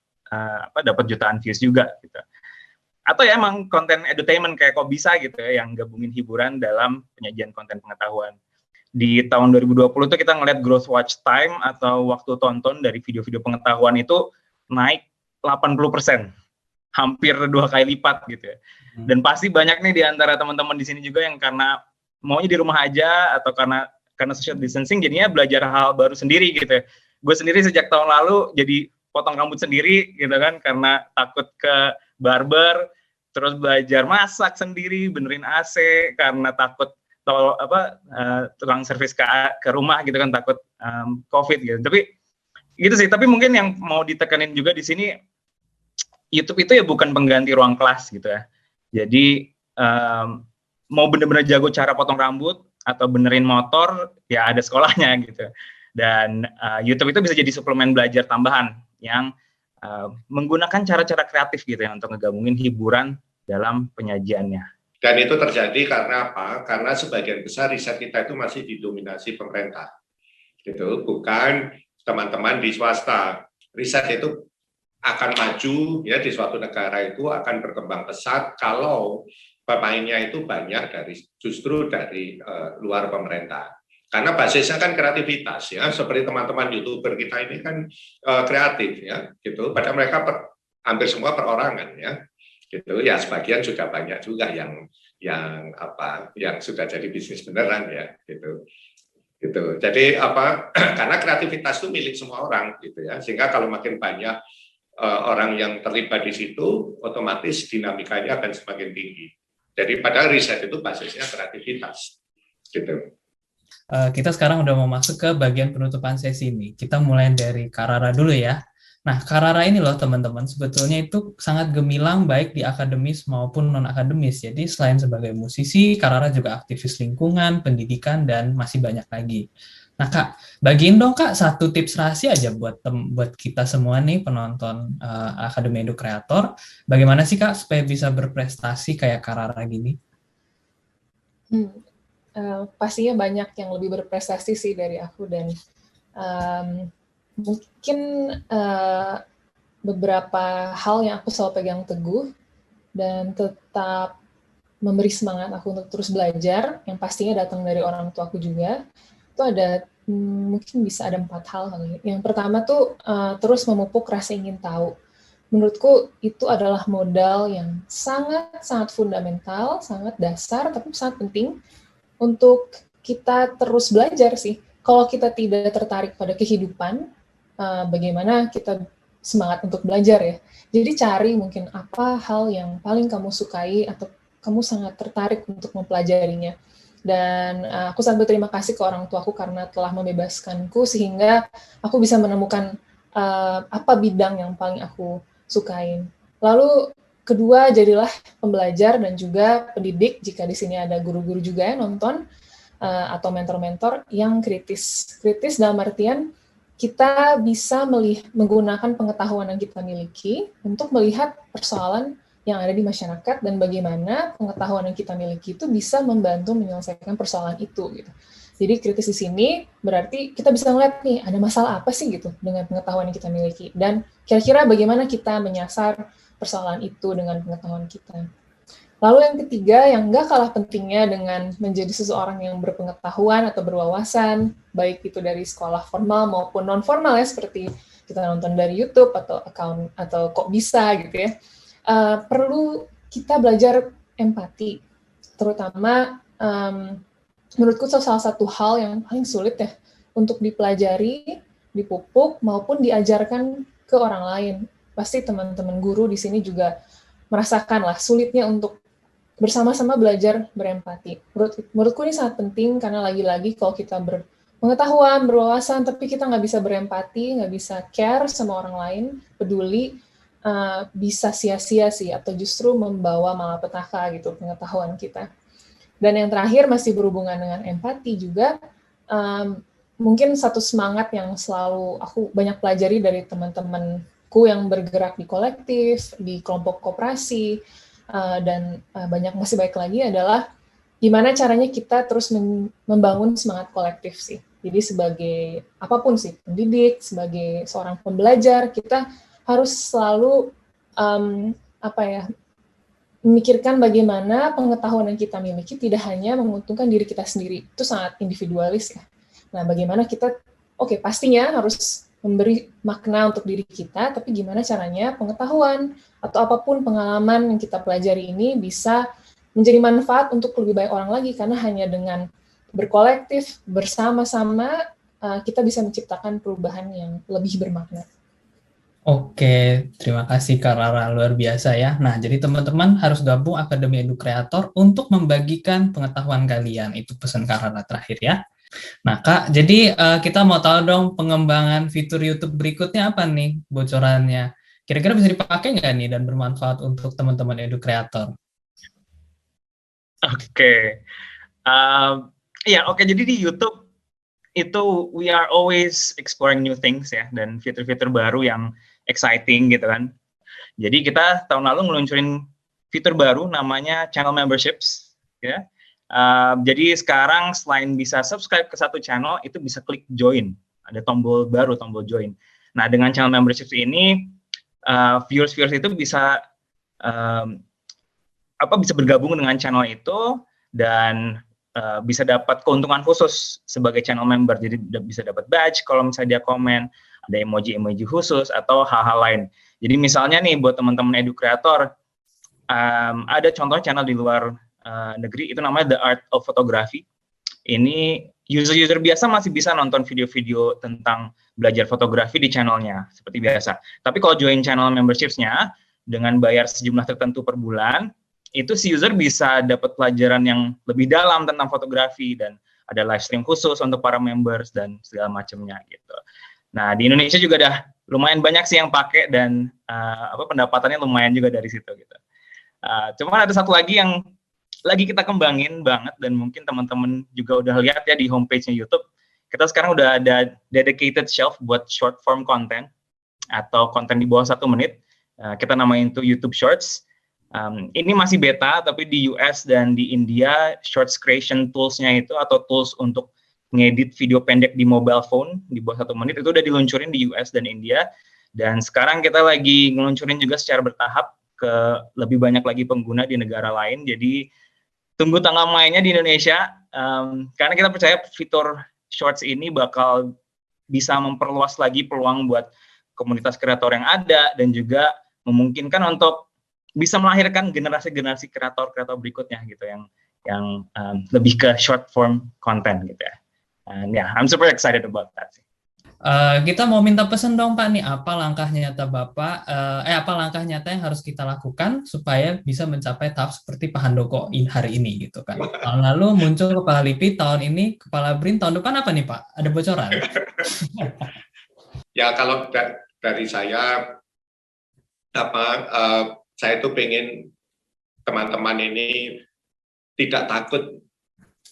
dapat jutaan views juga gitu. Atau ya emang konten edutainment kayak kok bisa gitu ya, yang gabungin hiburan dalam penyajian konten pengetahuan. di tahun 2020 tuh kita ngeliat growth watch time atau waktu tonton dari video-video pengetahuan itu naik 80%, hampir 2 kali lipat gitu ya. Dan pasti banyak nih di antara teman-teman di sini juga yang karena maunya di rumah aja atau karena social distancing jadinya belajar hal baru sendiri gitu ya. Gue sendiri sejak tahun lalu jadi potong rambut sendiri gitu kan karena takut ke barber, terus belajar masak sendiri, benerin AC karena takut tukang servis ke rumah gitu kan takut COVID gitu. Tapi gitu sih. Tapi mungkin yang mau ditekanin juga di sini YouTube itu ya bukan pengganti ruang kelas gitu ya. Jadi mau bener-bener jago cara potong rambut atau benerin motor ya ada sekolahnya gitu. Dan YouTube itu bisa jadi suplemen belajar tambahan yang menggunakan cara-cara kreatif gitu ya untuk ngegabungin hiburan dalam penyajiannya. Dan itu terjadi karena apa? Karena sebagian besar riset kita itu masih didominasi pemerintah, gitu. Bukan teman-teman di swasta. Riset itu akan maju ya di suatu negara itu akan berkembang pesat kalau pemainnya itu banyak justru dari luar pemerintah. Karena basisnya kan kreativitas ya, seperti teman-teman YouTuber kita ini kan kreatif ya, gitu. Padahal mereka hampir semua perorangan ya. Gitu ya, sebagian juga banyak juga yang sudah jadi bisnis beneran ya gitu. Jadi karena kreativitas itu milik semua orang gitu ya, sehingga kalau makin banyak orang yang terlibat di situ otomatis dinamikanya akan semakin tinggi. Jadi padahal riset itu basisnya kreativitas gitu. Kita sekarang udah mau masuk ke bagian penutupan sesi ini. Kita mulai dari Kak Rara dulu ya. Nah, Kak Rara ini loh teman-teman, sebetulnya itu sangat gemilang baik di akademis maupun non-akademis. Jadi selain sebagai musisi, Kak Rara juga aktivis lingkungan, pendidikan, dan masih banyak lagi. Nah Kak, bagiin dong Kak satu tips rahasia aja buat kita semua nih penonton Akademi Edu Kreator. Bagaimana sih Kak supaya bisa berprestasi kayak Kak Rara gini? Pastinya banyak yang lebih berprestasi sih dari aku dan mungkin beberapa hal yang aku selalu pegang teguh dan tetap memberi semangat aku untuk terus belajar, yang pastinya datang dari orang tua aku juga, itu ada mungkin bisa ada 4 hal kali. Yang pertama tuh terus memupuk rasa ingin tahu. Menurutku itu adalah modal yang sangat fundamental, sangat dasar, tapi sangat penting untuk kita terus belajar sih. Kalau kita tidak tertarik pada kehidupan, bagaimana kita semangat untuk belajar ya. Jadi cari mungkin apa hal yang paling kamu sukai atau kamu sangat tertarik untuk mempelajarinya. Dan aku sangat berterima kasih ke orang tuaku karena telah membebaskanku sehingga aku bisa menemukan apa bidang yang paling aku sukain. Lalu kedua, jadilah pembelajar dan juga pendidik jika di sini ada guru-guru juga yang nonton atau mentor-mentor yang kritis. Kritis dalam artian kita bisa menggunakan pengetahuan yang kita miliki untuk melihat persoalan yang ada di masyarakat dan bagaimana pengetahuan yang kita miliki itu bisa membantu menyelesaikan persoalan itu gitu. Jadi kritis di sini berarti kita bisa melihat nih ada masalah apa sih gitu dengan pengetahuan yang kita miliki dan kira-kira bagaimana kita menyasar persoalan itu dengan pengetahuan kita. Lalu yang ketiga, yang nggak kalah pentingnya dengan menjadi seseorang yang berpengetahuan atau berwawasan, baik itu dari sekolah formal maupun non-formal ya, seperti kita nonton dari YouTube atau account atau kok bisa gitu ya, perlu kita belajar empati, terutama menurutku salah satu hal yang paling sulit ya untuk dipelajari, dipupuk maupun diajarkan ke orang lain. Pasti teman-teman guru di sini juga merasakan lah sulitnya untuk bersama-sama belajar berempati. Menurutku ini sangat penting karena lagi-lagi kalau kita berpengetahuan, berwawasan, tapi kita nggak bisa berempati, nggak bisa care sama orang lain, peduli, bisa sia-sia sih, atau justru membawa malapetaka gitu pengetahuan kita. Dan yang terakhir masih berhubungan dengan empati juga, mungkin satu semangat yang selalu aku banyak pelajari dari teman-temanku yang bergerak di kolektif, di kelompok koperasi, dan banyak masih baik lagi adalah gimana caranya kita terus membangun semangat kolektif sih. Jadi sebagai apapun sih, pendidik, sebagai seorang pembelajar, kita harus selalu memikirkan bagaimana pengetahuan yang kita miliki tidak hanya menguntungkan diri kita sendiri, itu sangat individualis ya. Nah, bagaimana kita, pastinya harus memberi makna untuk diri kita, tapi gimana caranya pengetahuan atau apapun pengalaman yang kita pelajari ini bisa menjadi manfaat untuk lebih banyak orang lagi, karena hanya dengan berkolektif, bersama-sama, kita bisa menciptakan perubahan yang lebih bermakna. Oke, terima kasih Kak Rara, luar biasa ya. Nah, jadi teman-teman harus gabung Akademi Edu Creator untuk membagikan pengetahuan kalian. Itu pesan Kak Rara terakhir ya. Nah Kak, jadi kita mau tahu dong pengembangan fitur YouTube berikutnya apa nih bocorannya? Kira-kira bisa dipakai nggak nih dan bermanfaat untuk teman-teman Edu Creator? Oke. Jadi di YouTube itu we are always exploring new things ya, dan fitur-fitur baru yang exciting gitu kan. Jadi kita tahun lalu ngeluncurin fitur baru namanya channel memberships ya. Jadi sekarang selain bisa subscribe ke satu channel, itu bisa klik join. Ada tombol baru, tombol join. Nah, dengan channel memberships ini viewers itu bisa bisa bergabung dengan channel itu dan bisa dapat keuntungan khusus sebagai channel member. Jadi bisa dapat badge kalau misalnya dia komen, ada emoji khusus atau hal-hal lain. Jadi misalnya nih buat teman-teman Edu Creator, ada contoh channel di luar negeri itu namanya The Art of Photography. Ini user biasa masih bisa nonton video-video tentang belajar fotografi di channelnya seperti biasa. Tapi kalau join channel memberships-nya dengan bayar sejumlah tertentu per bulan, itu si user bisa dapat pelajaran yang lebih dalam tentang fotografi dan ada live stream khusus untuk para members dan segala macamnya gitu. Nah, di Indonesia juga udah lumayan banyak sih yang pakai dan pendapatannya lumayan juga dari situ gitu. Cuman ada satu lagi yang lagi kita kembangin banget dan mungkin teman-teman juga udah lihat ya di homepage-nya YouTube. Kita sekarang udah ada dedicated shelf buat short form content atau konten di bawah 1 menit. Kita namain itu YouTube Shorts. Ini masih beta, tapi di US dan di India, Shorts Creation Tools-nya itu atau tools untuk ngedit video pendek di mobile phone di bawah 1 menit itu udah diluncurin di US dan India. Dan sekarang kita lagi ngeluncurin juga secara bertahap ke lebih banyak lagi pengguna di negara lain. Jadi tunggu tanggal mainnya di Indonesia, karena kita percaya fitur Shorts ini bakal bisa memperluas lagi peluang buat komunitas kreator yang ada dan juga memungkinkan untuk bisa melahirkan generasi-generasi kreator berikutnya gitu yang lebih ke short form content gitu ya. And yeah, I'm super excited about that sih. Kita mau minta pesan dong Pak nih, apa langkah nyata Bapak, apa langkah nyata yang harus kita lakukan supaya bisa mencapai tahap seperti Pak Handoko hari ini gitu kan. Tahun lalu muncul Kepala LIPI, tahun ini Kepala BRIN, tahun depan apa nih Pak? Ada bocoran? Ya kalau dari saya saya tuh pengen teman-teman ini tidak takut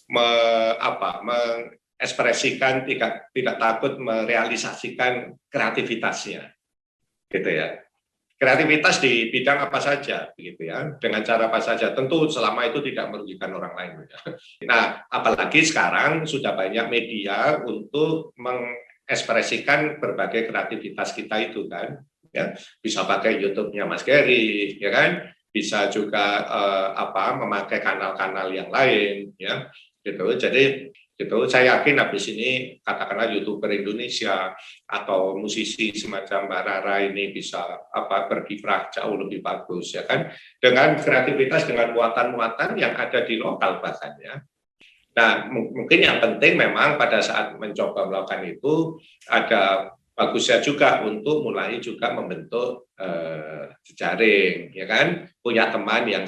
mengekspresikan, tidak takut merealisasikan kreativitasnya, gitu ya. Kreativitas di bidang apa saja, gitu ya, dengan cara apa saja. Tentu selama itu tidak merugikan orang lain. Ya. Nah, apalagi sekarang sudah banyak media untuk mengekspresikan berbagai kreativitas kita itu kan. Ya, bisa pakai YouTube-nya Mas Gary, ya kan? Bisa juga memakai kanal-kanal yang lain, ya, gitu. Jadi, gitu. Saya yakin habis ini katakanlah YouTuber Indonesia atau musisi semacam Mbak Rara ini bisa berkiprah jauh lebih bagus, ya kan? Dengan kreativitas, dengan muatan-muatan yang ada di lokal bahkan, ya. Nah, mungkin yang penting memang pada saat mencoba melakukan itu ada bagusnya juga untuk mulai juga membentuk jejaring, ya kan, punya teman yang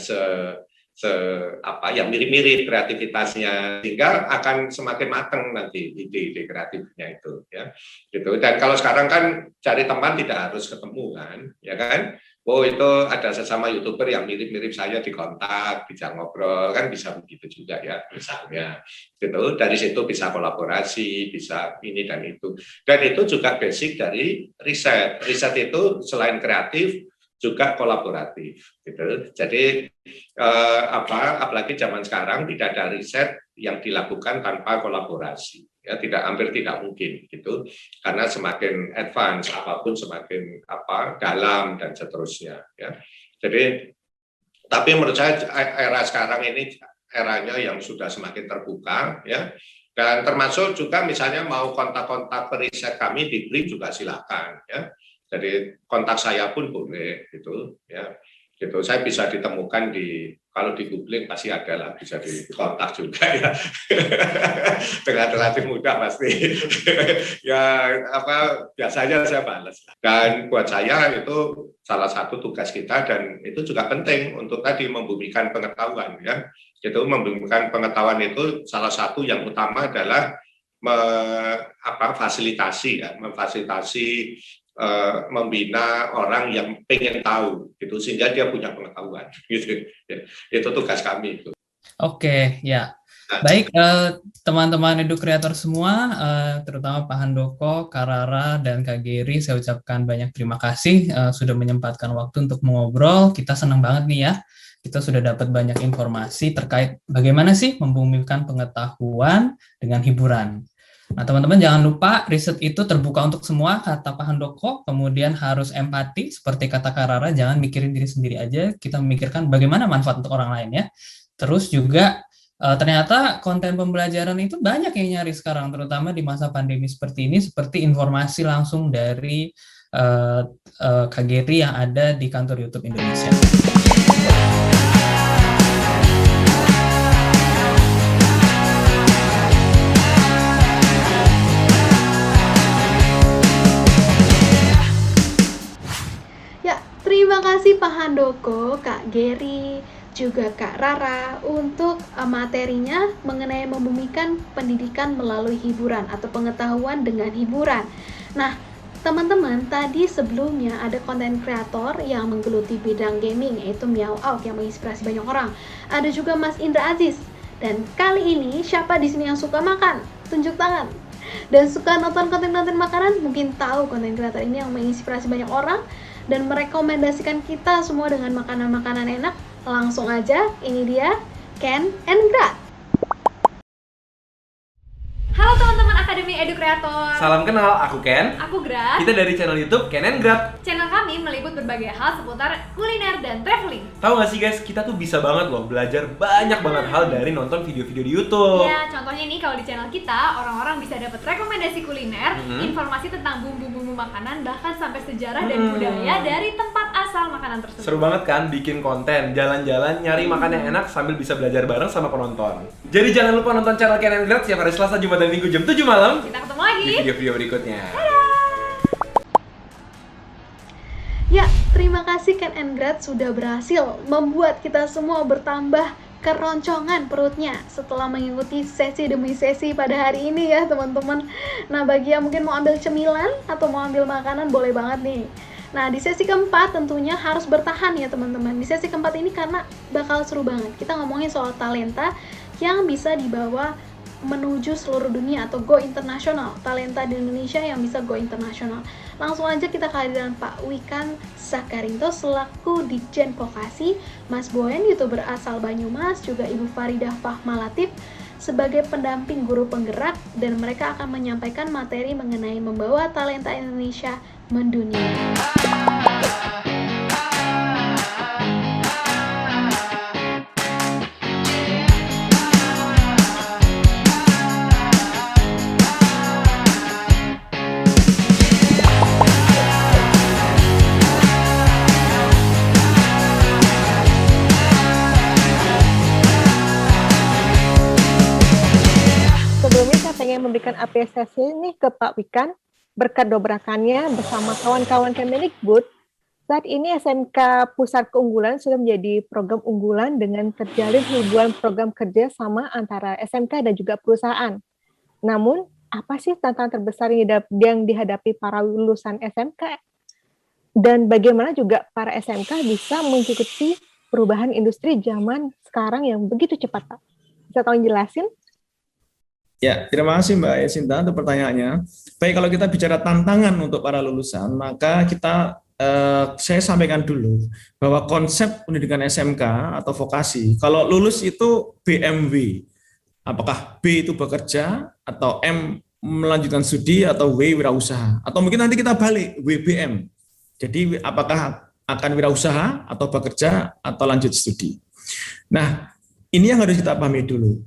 yang mirip-mirip kreativitasnya sehingga akan semakin matang nanti ide-ide kreatifnya itu, ya, gitu. Dan kalau sekarang kan cari teman tidak harus ketemu kan, ya kan. Oh itu ada sesama YouTuber yang mirip-mirip saya di kontak, bisa ngobrol, kan bisa begitu juga ya misalnya. Gitu. Dari situ bisa kolaborasi, bisa ini dan itu. Dan itu juga basic dari riset. Riset itu selain kreatif juga kolaboratif. Gitu. Jadi apalagi zaman sekarang tidak ada riset yang dilakukan tanpa kolaborasi. Ya, hampir tidak mungkin gitu, karena semakin advance apapun semakin dalam dan seterusnya, ya. Jadi Tapi menurut saya era sekarang ini eranya yang sudah semakin terbuka, ya. Dan termasuk juga misalnya mau kontak-kontak periset kami di BRIN juga silakan, ya. Jadi kontak saya pun boleh, gitu, ya. Gitu. Saya bisa ditemukan kalau di googling pasti ada lah, bisa dikontak juga, ya. Dengan relatif mudah pasti. Ya biasanya saya balas. Dan buat saya itu salah satu tugas kita, dan itu juga penting untuk tadi membumikan pengetahuan, ya. Itu membumikan pengetahuan itu salah satu yang utama adalah memfasilitasi membina orang yang pengen tahu gitu, sehingga dia punya pengetahuan gitu. Itu tugas kami itu. Oke, ya. Baik, teman-teman edukreator semua, terutama Pak Handoko, Kak Rara, dan Kak Geri, saya ucapkan banyak terima kasih sudah menyempatkan waktu untuk mengobrol. Kita senang banget nih ya, kita sudah dapat banyak informasi terkait bagaimana sih membumikan pengetahuan dengan hiburan. Nah, teman-teman jangan lupa riset itu terbuka untuk semua, kata Pak Handoko, kemudian harus empati, seperti kata Kak Rara, jangan mikirin diri sendiri aja, kita memikirkan bagaimana manfaat untuk orang lain ya. Terus juga ternyata konten pembelajaran itu banyak yang nyari sekarang, terutama di masa pandemi seperti ini, seperti informasi langsung dari Kak Geri yang ada di kantor YouTube Indonesia. Terima kasih Pak Handoko, Kak Geri, juga Kak Rara untuk materinya mengenai membumikan pendidikan melalui hiburan atau pengetahuan dengan hiburan. Nah, teman-teman, tadi sebelumnya ada konten kreator yang menggeluti bidang gaming, yaitu Meow Out yang menginspirasi banyak orang. Ada juga Mas Indra Aziz. Dan kali ini siapa di sini yang suka makan? Tunjuk tangan. Dan suka nonton konten-konten makanan? Mungkin tahu konten kreator ini yang menginspirasi banyak orang dan merekomendasikan kita semua dengan makanan-makanan enak. Langsung aja, ini dia Ken and Grat. Halo teman-teman Akademi Edukreator. Salam kenal, aku Ken. Aku Grat. Kita dari channel YouTube Ken and Grat. Channel kami meliput berbagai hal seputar kuliner dan traveling. Tahu gak sih guys, kita tuh bisa banget loh belajar banyak banget hal dari nonton video-video di YouTube. Ya, contohnya nih kalau di channel kita, orang-orang bisa dapat rekomendasi kuliner, informasi tentang bumbu-bumbu makanan, bahkan sampai sejarah dan budaya dari tempat asal makanan tersebut. Seru banget kan bikin konten, jalan-jalan, nyari makan yang enak sambil bisa belajar bareng sama penonton. Jadi jangan lupa nonton channel Ken and Grat setiap hari Selasa, Jumat, dan Minggu jam 7 malam. Kita ketemu lagi di video-video berikutnya. Ya, terima kasih Ken and Grat sudah berhasil membuat kita semua bertambah keroncongan perutnya setelah mengikuti sesi demi sesi pada hari ini ya teman-teman. Nah, bagi yang mungkin mau ambil cemilan atau mau ambil makanan boleh banget nih. Nah, di sesi keempat tentunya harus bertahan ya teman-teman. Di sesi keempat ini karena bakal seru banget. Kita ngomongin soal talenta yang bisa dibawa menuju seluruh dunia atau go internasional. Talenta di Indonesia yang bisa go internasional. Langsung aja kita kehadiran Pak Wikan Sakarinto selaku Ditjen Vokasi, Mas Boen YouTuber asal Banyumas, juga Ibu Faridah Fahmalatif sebagai pendamping guru penggerak, dan mereka akan menyampaikan materi mengenai membawa talenta Indonesia mendunia. Pengen memberikan apresiasi nih ke Pak Wikan berkat dobrakannya bersama kawan-kawan Kemendikbud. Saat ini SMK Pusat Keunggulan sudah menjadi program unggulan dengan terjalin hubungan program kerja sama antara SMK dan juga perusahaan. Namun, apa sih tantangan terbesar yang dihadapi para lulusan SMK? Dan bagaimana juga para SMK bisa mengikuti perubahan industri zaman sekarang yang begitu cepat, Pak? Bisa tolong jelasin? Ya, terima kasih Mbak Yasinta untuk pertanyaannya. Baik, kalau kita bicara tantangan untuk para lulusan, maka saya sampaikan dulu bahwa konsep pendidikan SMK atau vokasi, kalau lulus itu BMW, apakah B itu bekerja, atau M melanjutkan studi, atau W wirausaha, atau mungkin nanti kita balik WBM. Jadi apakah akan wirausaha atau bekerja atau lanjut studi. Nah, ini yang harus kita pahami dulu.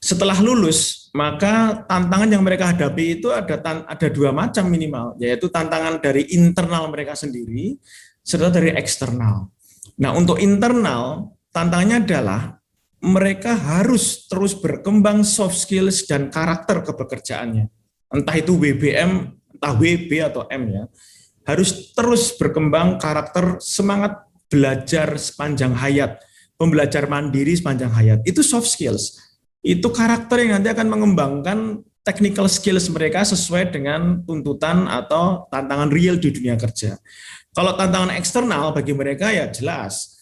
Setelah lulus, maka tantangan yang mereka hadapi itu ada dua macam minimal, yaitu tantangan dari internal mereka sendiri, serta dari eksternal. Nah, untuk internal, tantangannya adalah mereka harus terus berkembang soft skills dan karakter kepekerjaannya. Entah itu WBM, entah WB atau M ya. Harus terus berkembang karakter, semangat belajar sepanjang hayat, pembelajar mandiri sepanjang hayat. Itu soft skills. Itu karakter yang nanti akan mengembangkan technical skills mereka sesuai dengan tuntutan atau tantangan real di dunia kerja. Kalau tantangan eksternal bagi mereka ya jelas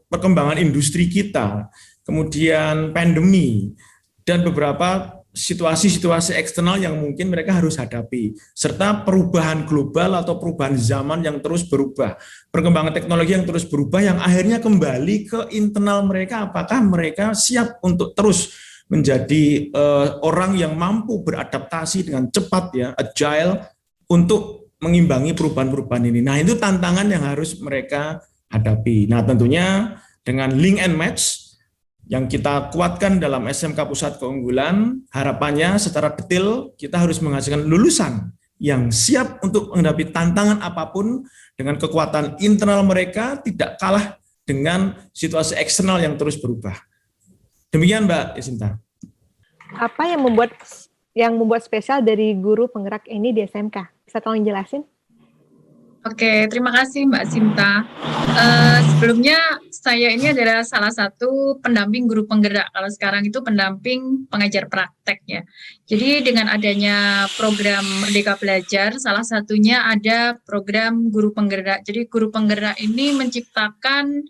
perkembangan industri kita, kemudian pandemi, dan beberapa situasi-situasi eksternal yang mungkin mereka harus hadapi, serta perubahan global atau perubahan zaman yang terus berubah, perkembangan teknologi yang terus berubah, yang akhirnya kembali ke internal mereka, apakah mereka siap untuk terus menjadi orang yang mampu beradaptasi dengan cepat ya, agile, untuk mengimbangi perubahan-perubahan ini. Nah, itu tantangan yang harus mereka hadapi. Nah, tentunya dengan link and match yang kita kuatkan dalam SMK Pusat Keunggulan, harapannya secara detail kita harus menghasilkan lulusan yang siap untuk menghadapi tantangan apapun dengan kekuatan internal mereka, tidak kalah dengan situasi eksternal yang terus berubah. Demikian Mbak Yasinta. Apa yang membuat spesial dari guru penggerak ini di SMK? Bisa tolong jelasin? Oke, terima kasih Mbak Sinta. Sebelumnya saya ini adalah salah satu pendamping guru penggerak. Kalau sekarang itu pendamping pengajar praktek ya. Jadi dengan adanya program Merdeka Belajar, salah satunya ada program guru penggerak. Jadi guru penggerak ini menciptakan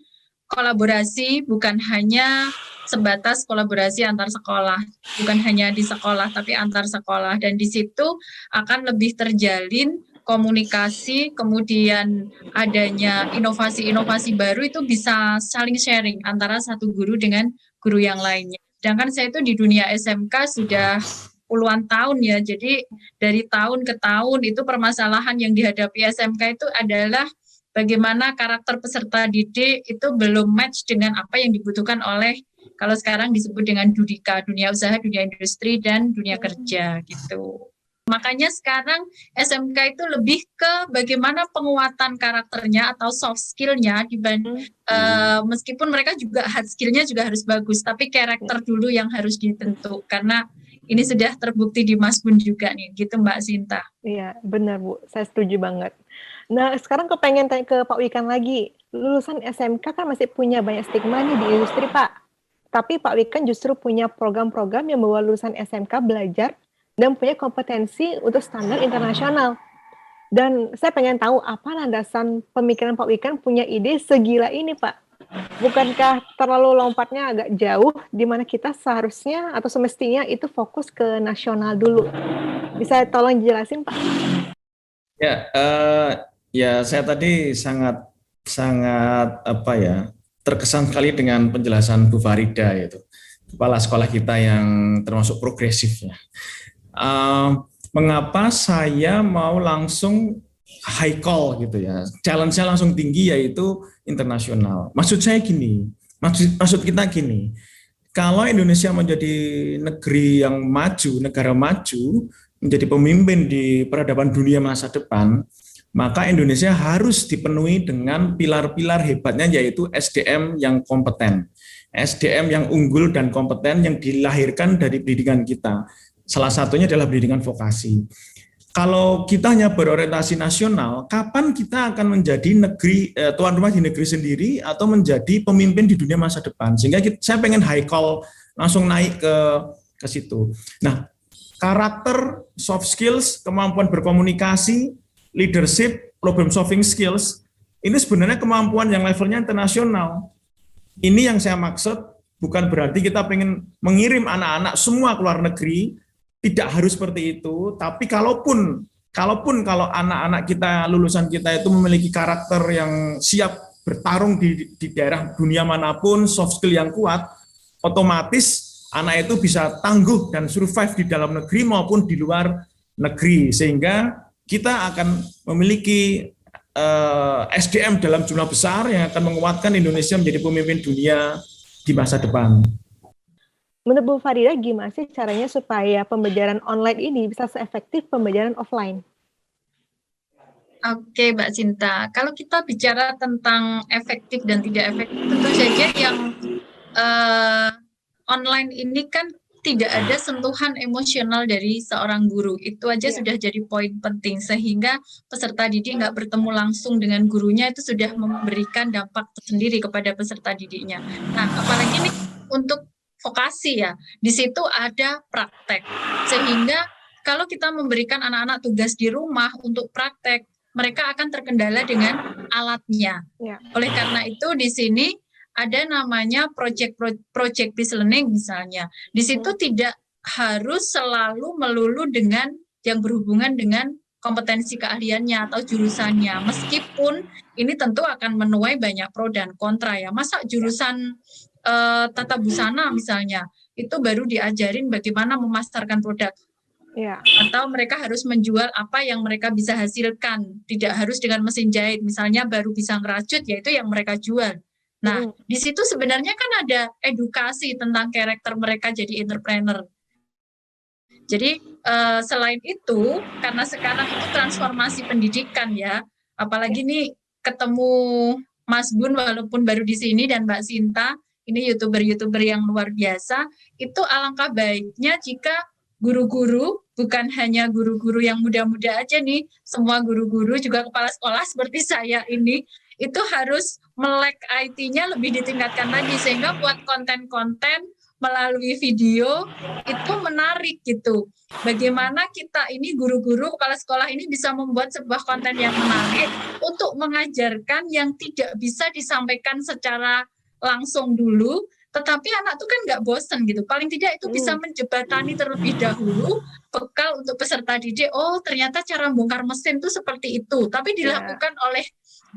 kolaborasi, bukan hanya sebatas kolaborasi antar sekolah, bukan hanya di sekolah tapi antar sekolah, dan di situ akan lebih terjalin komunikasi, kemudian adanya inovasi-inovasi baru itu bisa saling sharing antara satu guru dengan guru yang lainnya. Sedangkan saya itu di dunia SMK sudah puluhan tahun ya, jadi dari tahun ke tahun itu permasalahan yang dihadapi SMK itu adalah bagaimana karakter peserta didik itu belum match dengan apa yang dibutuhkan oleh, kalau sekarang disebut dengan DUDIKA, dunia usaha, dunia industri, dan dunia kerja gitu. Makanya sekarang SMK itu lebih ke bagaimana penguatan karakternya atau soft skill-nya dibanding meskipun mereka juga hard skill-nya juga harus bagus, tapi karakter dulu yang harus ditentu, karena ini sudah terbukti di Masbun juga nih, gitu Mbak Sinta. Iya, benar Bu, saya setuju banget. Nah, sekarang kepengen tanya ke Pak Wikan lagi. Lulusan SMK kan masih punya banyak stigma nih di industri Pak. Tapi Pak Wikan justru punya program-program yang membawa lulusan SMK belajar dan punya kompetensi untuk standar internasional. Dan saya pengen tahu apa landasan pemikiran Pak Wikan punya ide segila ini, Pak. Bukankah terlalu lompatnya agak jauh, di mana kita seharusnya atau semestinya itu fokus ke nasional dulu? Bisa tolong jelasin, Pak? Ya, saya tadi sangat terkesan sekali dengan penjelasan Bu Farida, yaitu kepala sekolah kita yang termasuk progresif ya. Mengapa saya mau langsung high call gitu ya, challenge-nya langsung tinggi yaitu internasional. Maksud saya gini, maksud kita gini, kalau Indonesia menjadi negeri yang maju, negara maju, menjadi pemimpin di peradaban dunia masa depan, maka Indonesia harus dipenuhi dengan pilar-pilar hebatnya, yaitu SDM yang kompeten, SDM yang unggul dan kompeten yang dilahirkan dari pendidikan kita. Salah satunya adalah pendidikan vokasi. Kalau kita hanya berorientasi nasional, kapan kita akan menjadi tuan rumah di negeri sendiri atau menjadi pemimpin di dunia masa depan? Sehingga saya pengen high call, langsung naik ke situ. Nah, karakter, soft skills, kemampuan berkomunikasi, leadership, problem solving skills, ini sebenarnya kemampuan yang levelnya internasional. Ini yang saya maksud, bukan berarti kita pengen mengirim anak-anak semua ke luar negeri, tidak harus seperti itu, tapi kalau anak-anak kita, lulusan kita itu memiliki karakter yang siap bertarung di daerah dunia manapun, soft skill yang kuat, otomatis anak itu bisa tangguh dan survive di dalam negeri maupun di luar negeri. Sehingga kita akan memiliki SDM dalam jumlah besar yang akan menguatkan Indonesia menjadi pemimpin dunia di masa depan. Menurut Bu Farida, gimana sih caranya supaya pembelajaran online ini bisa seefektif pembelajaran offline? Oke, Mbak Cinta. Kalau kita bicara tentang efektif dan tidak efektif, tentu saja yang online ini kan tidak ada sentuhan emosional dari seorang guru. Itu aja sudah jadi poin penting, sehingga peserta didik nggak bertemu langsung dengan gurunya itu sudah memberikan dampak tersendiri kepada peserta didiknya. Nah, apalagi ini untuk vokasi ya, di situ ada praktek. Sehingga kalau kita memberikan anak-anak tugas di rumah untuk praktek, mereka akan terkendala dengan alatnya. Oleh karena itu di sini ada namanya project based learning misalnya. Di situ tidak harus selalu melulu dengan yang berhubungan dengan kompetensi keahliannya atau jurusannya. Meskipun ini tentu akan menuai banyak pro dan kontra ya. Masa jurusan tata busana misalnya, itu baru diajarin bagaimana memasarkan produk. Atau mereka harus menjual apa yang mereka bisa hasilkan. Tidak harus dengan mesin jahit. Misalnya baru bisa ngerajut, yaitu yang mereka jual. Nah, di situ sebenarnya kan ada edukasi tentang karakter mereka jadi entrepreneur. Jadi selain itu, karena sekarang itu transformasi pendidikan ya, apalagi nih ketemu Mas Gun walaupun baru di sini dan Mbak Sinta, ini YouTuber-YouTuber yang luar biasa, itu alangkah baiknya jika guru-guru, bukan hanya guru-guru yang muda-muda aja nih, semua guru-guru juga kepala sekolah seperti saya ini, itu harus melek IT-nya lebih ditingkatkan lagi, sehingga buat konten-konten melalui video itu menarik gitu. Bagaimana kita ini guru-guru kepala sekolah ini bisa membuat sebuah konten yang menarik untuk mengajarkan yang tidak bisa disampaikan secara langsung dulu, tetapi anak tuh kan nggak bosen gitu. Paling tidak itu bisa menjembatani terlebih dahulu bekal untuk peserta didik. Oh, ternyata cara bongkar mesin tuh seperti itu. Tapi dilakukan oleh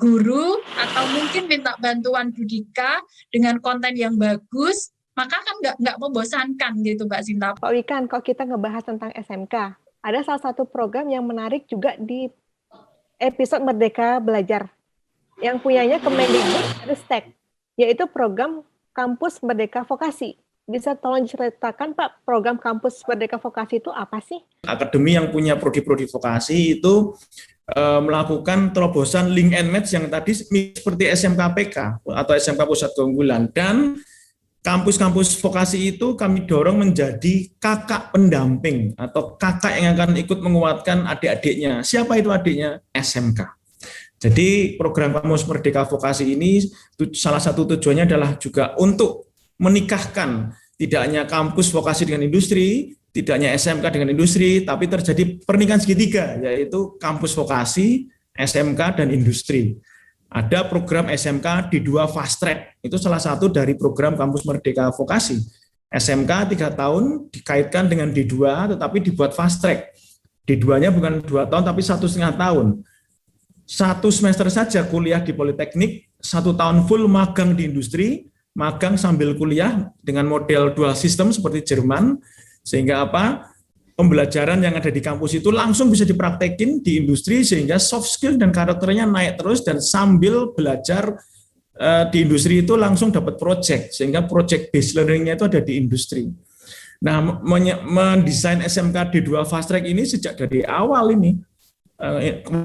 guru atau mungkin minta bantuan Budika dengan konten yang bagus, maka kan nggak membosankan gitu, Mbak Sinta. Pak Wikan, kalau kita ngebahas tentang SMK, ada salah satu program yang menarik juga di episode Merdeka Belajar yang punyanya Kemendikbud-Ristek, yaitu program Kampus Merdeka Vokasi. Bisa tolong diceritakan, Pak, program Kampus Merdeka Vokasi itu apa sih? Akademi yang punya prodi-prodi vokasi itu melakukan terobosan link and match yang tadi seperti SMK PK atau SMK Pusat Keunggulan, dan kampus-kampus vokasi itu kami dorong menjadi kakak pendamping atau kakak yang akan ikut menguatkan adik-adiknya. Siapa itu adiknya? SMK. Jadi program Kampus Merdeka Vokasi ini salah satu tujuannya adalah juga untuk menikahkan tidak hanya kampus vokasi dengan industri, tidak hanya SMK dengan industri, tapi terjadi pernikahan segitiga, yaitu kampus vokasi, SMK, dan industri. Ada program SMK D2 Fast Track, itu salah satu dari program Kampus Merdeka Vokasi. SMK 3 tahun dikaitkan dengan D2, tetapi dibuat Fast Track. D2-nya bukan 2 tahun, tapi 1,5 tahun. 1 semester saja kuliah di Politeknik, 1 tahun full magang di industri, magang sambil kuliah dengan model dual system seperti Jerman, sehingga apa? Pembelajaran yang ada di kampus itu langsung bisa dipraktekin di industri, sehingga soft skill dan karakternya naik terus, dan sambil belajar di industri itu langsung dapat project, sehingga project based learning-nya itu ada di industri. Nah, mendesain SMK D2 Fast Track ini sejak dari awal ini,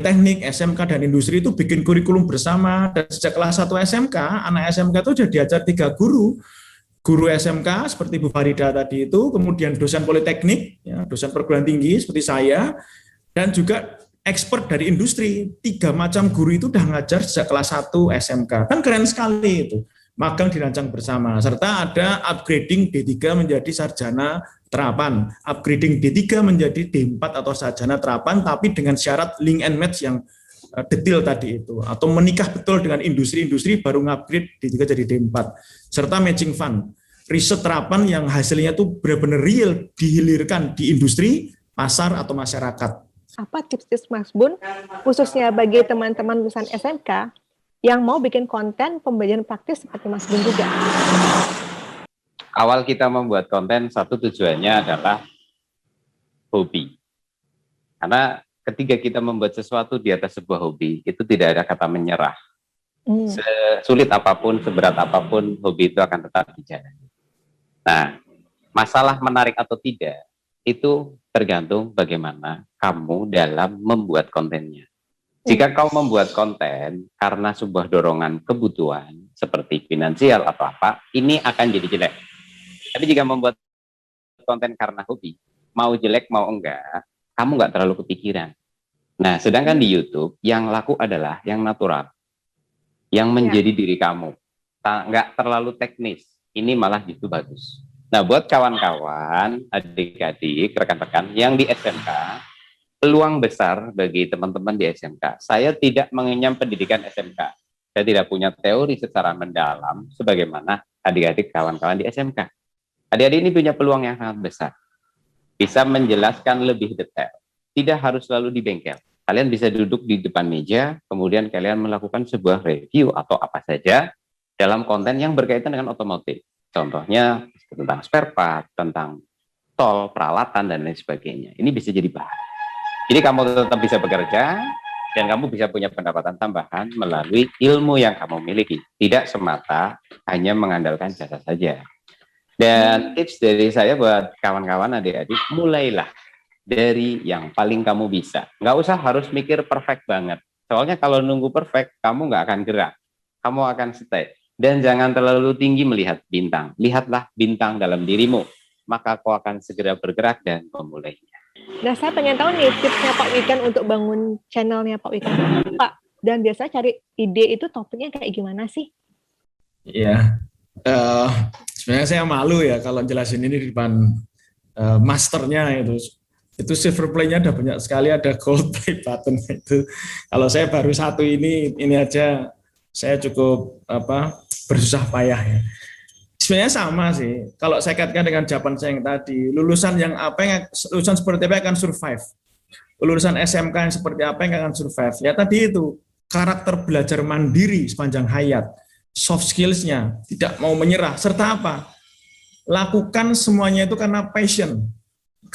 teknik, SMK, dan industri itu bikin kurikulum bersama, dan sejak kelas 1 SMK, anak SMK itu sudah diajar 3 guru. Guru SMK seperti Bu Farida tadi itu, kemudian dosen politeknik, ya, dosen perguruan tinggi seperti saya, dan juga expert dari industri. 3 macam guru itu udah ngajar sejak kelas 1 SMK. Kan keren sekali itu. Magang dirancang bersama. Serta ada upgrading D3 menjadi sarjana terapan. Upgrading D3 menjadi D4 atau sarjana terapan, tapi dengan syarat link and match yang detail tadi itu, atau menikah betul dengan industri-industri baru ngupgrade D3 jadi D4, serta matching fund, riset terapan yang hasilnya tuh benar-benar real dihilirkan di industri, pasar, atau masyarakat. Apa tips-tips Mas Bun, khususnya bagi teman-teman lulusan SMK yang mau bikin konten pembelajaran praktis seperti Mas Bun juga? Awal kita membuat konten, satu tujuannya adalah hobi. Karena ketika kita membuat sesuatu di atas sebuah hobi, itu tidak ada kata menyerah. Sesulit apapun, seberat apapun, hobi itu akan tetap dijalani. Nah, masalah menarik atau tidak, itu tergantung bagaimana kamu dalam membuat kontennya. Jika kau membuat konten karena sebuah dorongan kebutuhan, seperti finansial atau apa, ini akan jadi jelek. Tapi jika membuat konten karena hobi, mau jelek mau enggak, kamu nggak terlalu kepikiran. Nah, sedangkan di YouTube, yang laku adalah yang natural, yang menjadi diri kamu. Nggak terlalu teknis, ini malah justru bagus. Nah, buat kawan-kawan, adik-adik, rekan-rekan yang di SMK, peluang besar bagi teman-teman di SMK. Saya tidak mengenyam pendidikan SMK. Saya tidak punya teori secara mendalam sebagaimana adik-adik kawan-kawan di SMK. Adik-adik ini punya peluang yang sangat besar. Bisa menjelaskan lebih detail. Tidak harus selalu di bengkel. Kalian bisa duduk di depan meja, kemudian kalian melakukan sebuah review atau apa saja dalam konten yang berkaitan dengan otomotif. Contohnya tentang spare part, tentang tol, peralatan, dan lain sebagainya. Ini bisa jadi bahan. Jadi kamu tetap bisa bekerja, dan kamu bisa punya pendapatan tambahan melalui ilmu yang kamu miliki. Tidak semata hanya mengandalkan jasa saja. Dan tips dari saya buat kawan-kawan adik-adik, mulailah dari yang paling kamu bisa. Nggak usah harus mikir perfect banget. Soalnya kalau nunggu perfect, kamu nggak akan gerak. Kamu akan stay. Dan jangan terlalu tinggi melihat bintang. Lihatlah bintang dalam dirimu. Maka kau akan segera bergerak dan memulainya. Nah, saya pengen tahu nih tipsnya Pak Wikan untuk bangun channelnya Pak Wikan, Pak. Dan biasanya cari ide itu topiknya kayak gimana sih? Iya, sebenarnya saya malu ya kalau jelasin ini di depan masternya itu. Itu silver play-nya ada banyak sekali, ada gold play button itu. Kalau saya baru satu ini aja saya cukup bersusah payah ya. Sebenarnya sama sih. Kalau saya kaitkan dengan jawaban saya yang tadi, lulusan seperti apa yang akan survive? Lulusan SMK yang seperti apa yang akan survive? Ya tadi itu, karakter belajar mandiri sepanjang hayat, soft skills-nya, tidak mau menyerah, serta apa? Lakukan semuanya itu karena passion,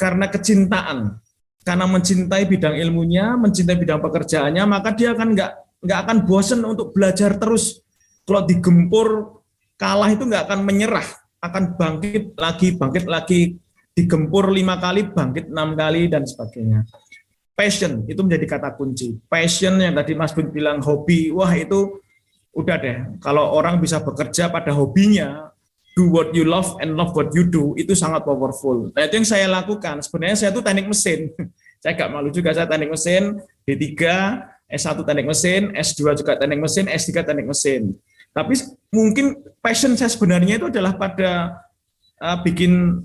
karena kecintaan, karena mencintai bidang ilmunya, mencintai bidang pekerjaannya, maka dia akan nggak akan bosan untuk belajar terus. Kalau digempur kalah itu nggak akan menyerah, akan bangkit lagi, digempur 5 kali, bangkit 6 kali, dan sebagainya. Passion, itu menjadi kata kunci. Passion yang tadi Mas Bun bilang hobi, wah itu udah deh, kalau orang bisa bekerja pada hobinya, do what you love and love what you do, itu sangat powerful. Nah itu yang saya lakukan, sebenarnya saya tuh teknik mesin. Saya gak malu juga, saya teknik mesin, D3, S1 teknik mesin, S2 juga teknik mesin, S3 teknik mesin. Tapi mungkin passion saya sebenarnya itu adalah pada bikin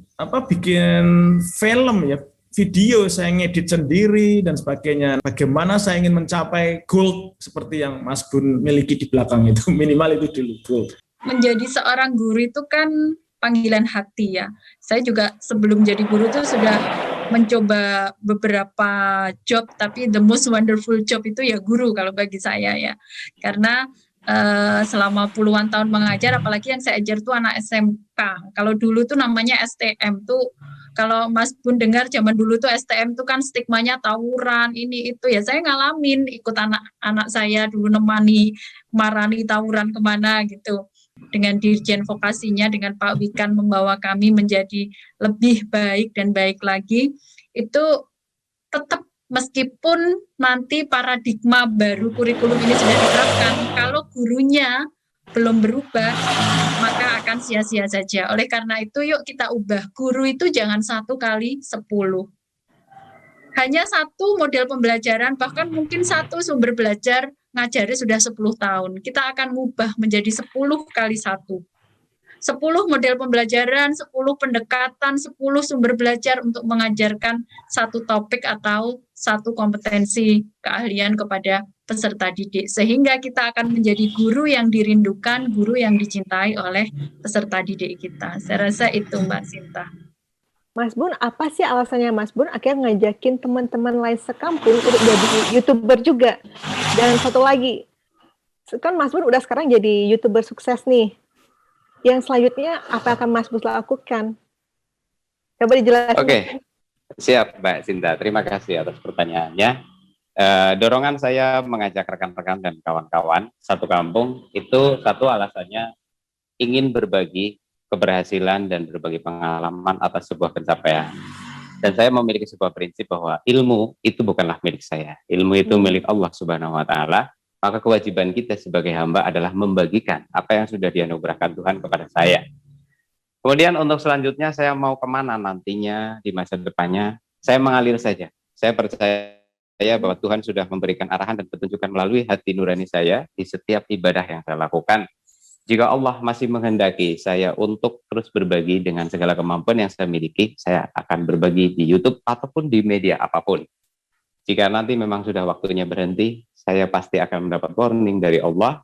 film ya, video saya ngedit sendiri dan sebagainya. Bagaimana saya ingin mencapai gold seperti yang Mas Bun miliki di belakang itu, minimal itu dulu gold. Menjadi seorang guru itu kan panggilan hati ya. Saya juga sebelum jadi guru itu sudah mencoba beberapa job, tapi the most wonderful job itu ya guru kalau bagi saya ya. Karena selama puluhan tahun mengajar, apalagi yang saya ajar tuh anak SMK. Kalau dulu tuh namanya STM tuh, kalau Mas Bun dengar zaman dulu tuh STM tuh kan stigmanya tawuran, ini itu ya. Saya ngalamin ikut anak saya dulu nemani marani tawuran kemana gitu. Dengan dirjen vokasinya, dengan Pak Wikan membawa kami menjadi lebih baik dan baik lagi, itu tetap meskipun nanti paradigma baru kurikulum ini sudah diterapkan, kalau gurunya belum berubah, maka akan sia-sia saja. Oleh karena itu, yuk kita ubah. Guru itu jangan 1 kali 10. Hanya satu model pembelajaran, bahkan mungkin satu sumber belajar ngajari sudah 10 tahun. Kita akan mubah menjadi 10 kali 1. 10 model pembelajaran, 10 pendekatan, 10 sumber belajar untuk mengajarkan satu topik atau satu kompetensi keahlian kepada peserta didik. Sehingga kita akan menjadi guru yang dirindukan, guru yang dicintai oleh peserta didik kita. Saya rasa itu Mbak Sinta. Mas Bun, apa sih alasannya Mas Bun akhirnya ngajakin teman-teman lain sekampung untuk jadi YouTuber juga? Dan satu lagi, kan Mas Bun udah sekarang jadi YouTuber sukses nih. Yang selanjutnya apa akan Mas Bun lakukan? Coba dijelasin. Oke, siap Mbak Sinta. Terima kasih atas pertanyaannya. Dorongan saya mengajak rekan-rekan dan kawan-kawan satu kampung itu satu alasannya ingin berbagi keberhasilan dan berbagi pengalaman atas sebuah pencapaian. Dan saya memiliki sebuah prinsip bahwa ilmu itu bukanlah milik saya. Ilmu itu milik Allah Subhanahu wa taala. Maka kewajiban kita sebagai hamba adalah membagikan apa yang sudah dianugerahkan Tuhan kepada saya. Kemudian untuk selanjutnya saya mau kemana nantinya di masa depannya, saya mengalir saja. Saya percaya bahwa Tuhan sudah memberikan arahan dan petunjukan melalui hati nurani saya di setiap ibadah yang saya lakukan. Jika Allah masih menghendaki saya untuk terus berbagi dengan segala kemampuan yang saya miliki, saya akan berbagi di YouTube ataupun di media apapun. Jika nanti memang sudah waktunya berhenti, saya pasti akan mendapat warning dari Allah,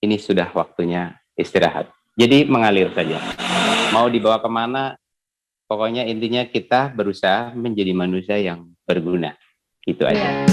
ini sudah waktunya istirahat. Jadi mengalir saja. Mau dibawa kemana, pokoknya intinya kita berusaha menjadi manusia yang berguna. Gitu aja.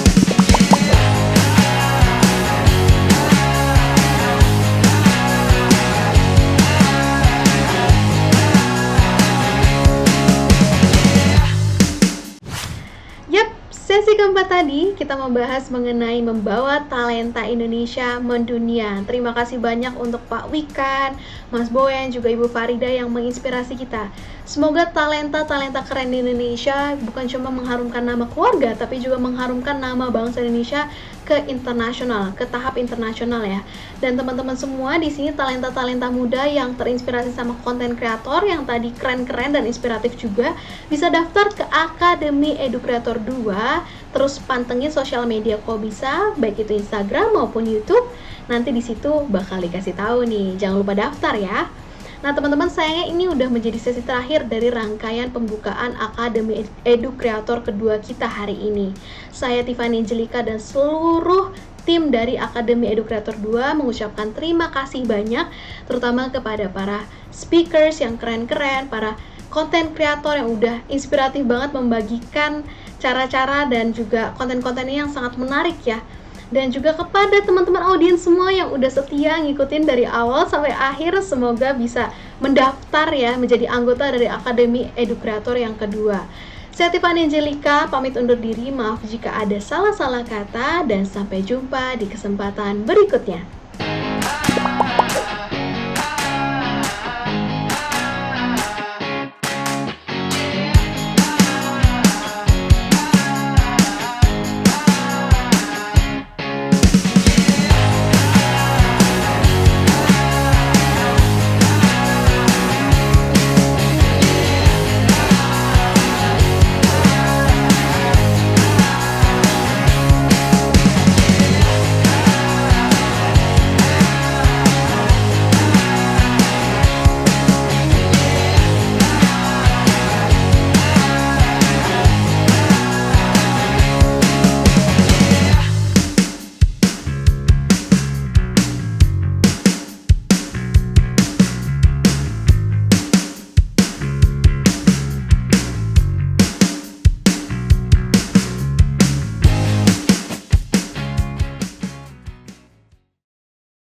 Yap, sesi keempat tadi kita membahas mengenai membawa talenta Indonesia mendunia. Terima kasih banyak untuk Pak Wikan, Mas Boyan, juga Ibu Farida yang menginspirasi kita. Semoga talenta-talenta keren di Indonesia bukan cuma mengharumkan nama keluarga, tapi juga mengharumkan nama bangsa Indonesia ke internasional, ke tahap internasional ya. Dan teman-teman semua di sini talenta-talenta muda yang terinspirasi sama konten kreator yang tadi keren-keren dan inspiratif juga, bisa daftar ke Akademi Edu Kreator 2, terus pantengin sosial media kok bisa, baik itu Instagram maupun YouTube. Nanti di situ bakal dikasih tahu nih, jangan lupa daftar ya. Nah teman-teman, sayangnya ini udah menjadi sesi terakhir dari rangkaian pembukaan Akademi Edu Kreator kedua kita hari ini. Saya Tiffany Angelika dan seluruh tim dari Akademi Edu Kreator 2 mengucapkan terima kasih banyak, terutama kepada para speakers yang keren-keren, para konten kreator yang udah inspiratif banget membagikan cara-cara dan juga konten-kontennya yang sangat menarik ya. Dan juga kepada teman-teman audiens semua yang udah setia ngikutin dari awal sampai akhir, semoga bisa mendaftar ya menjadi anggota dari Akademi Edu Kreator yang kedua. Saya Tiffany Angelika, pamit undur diri, maaf jika ada salah-salah kata, dan sampai jumpa di kesempatan berikutnya.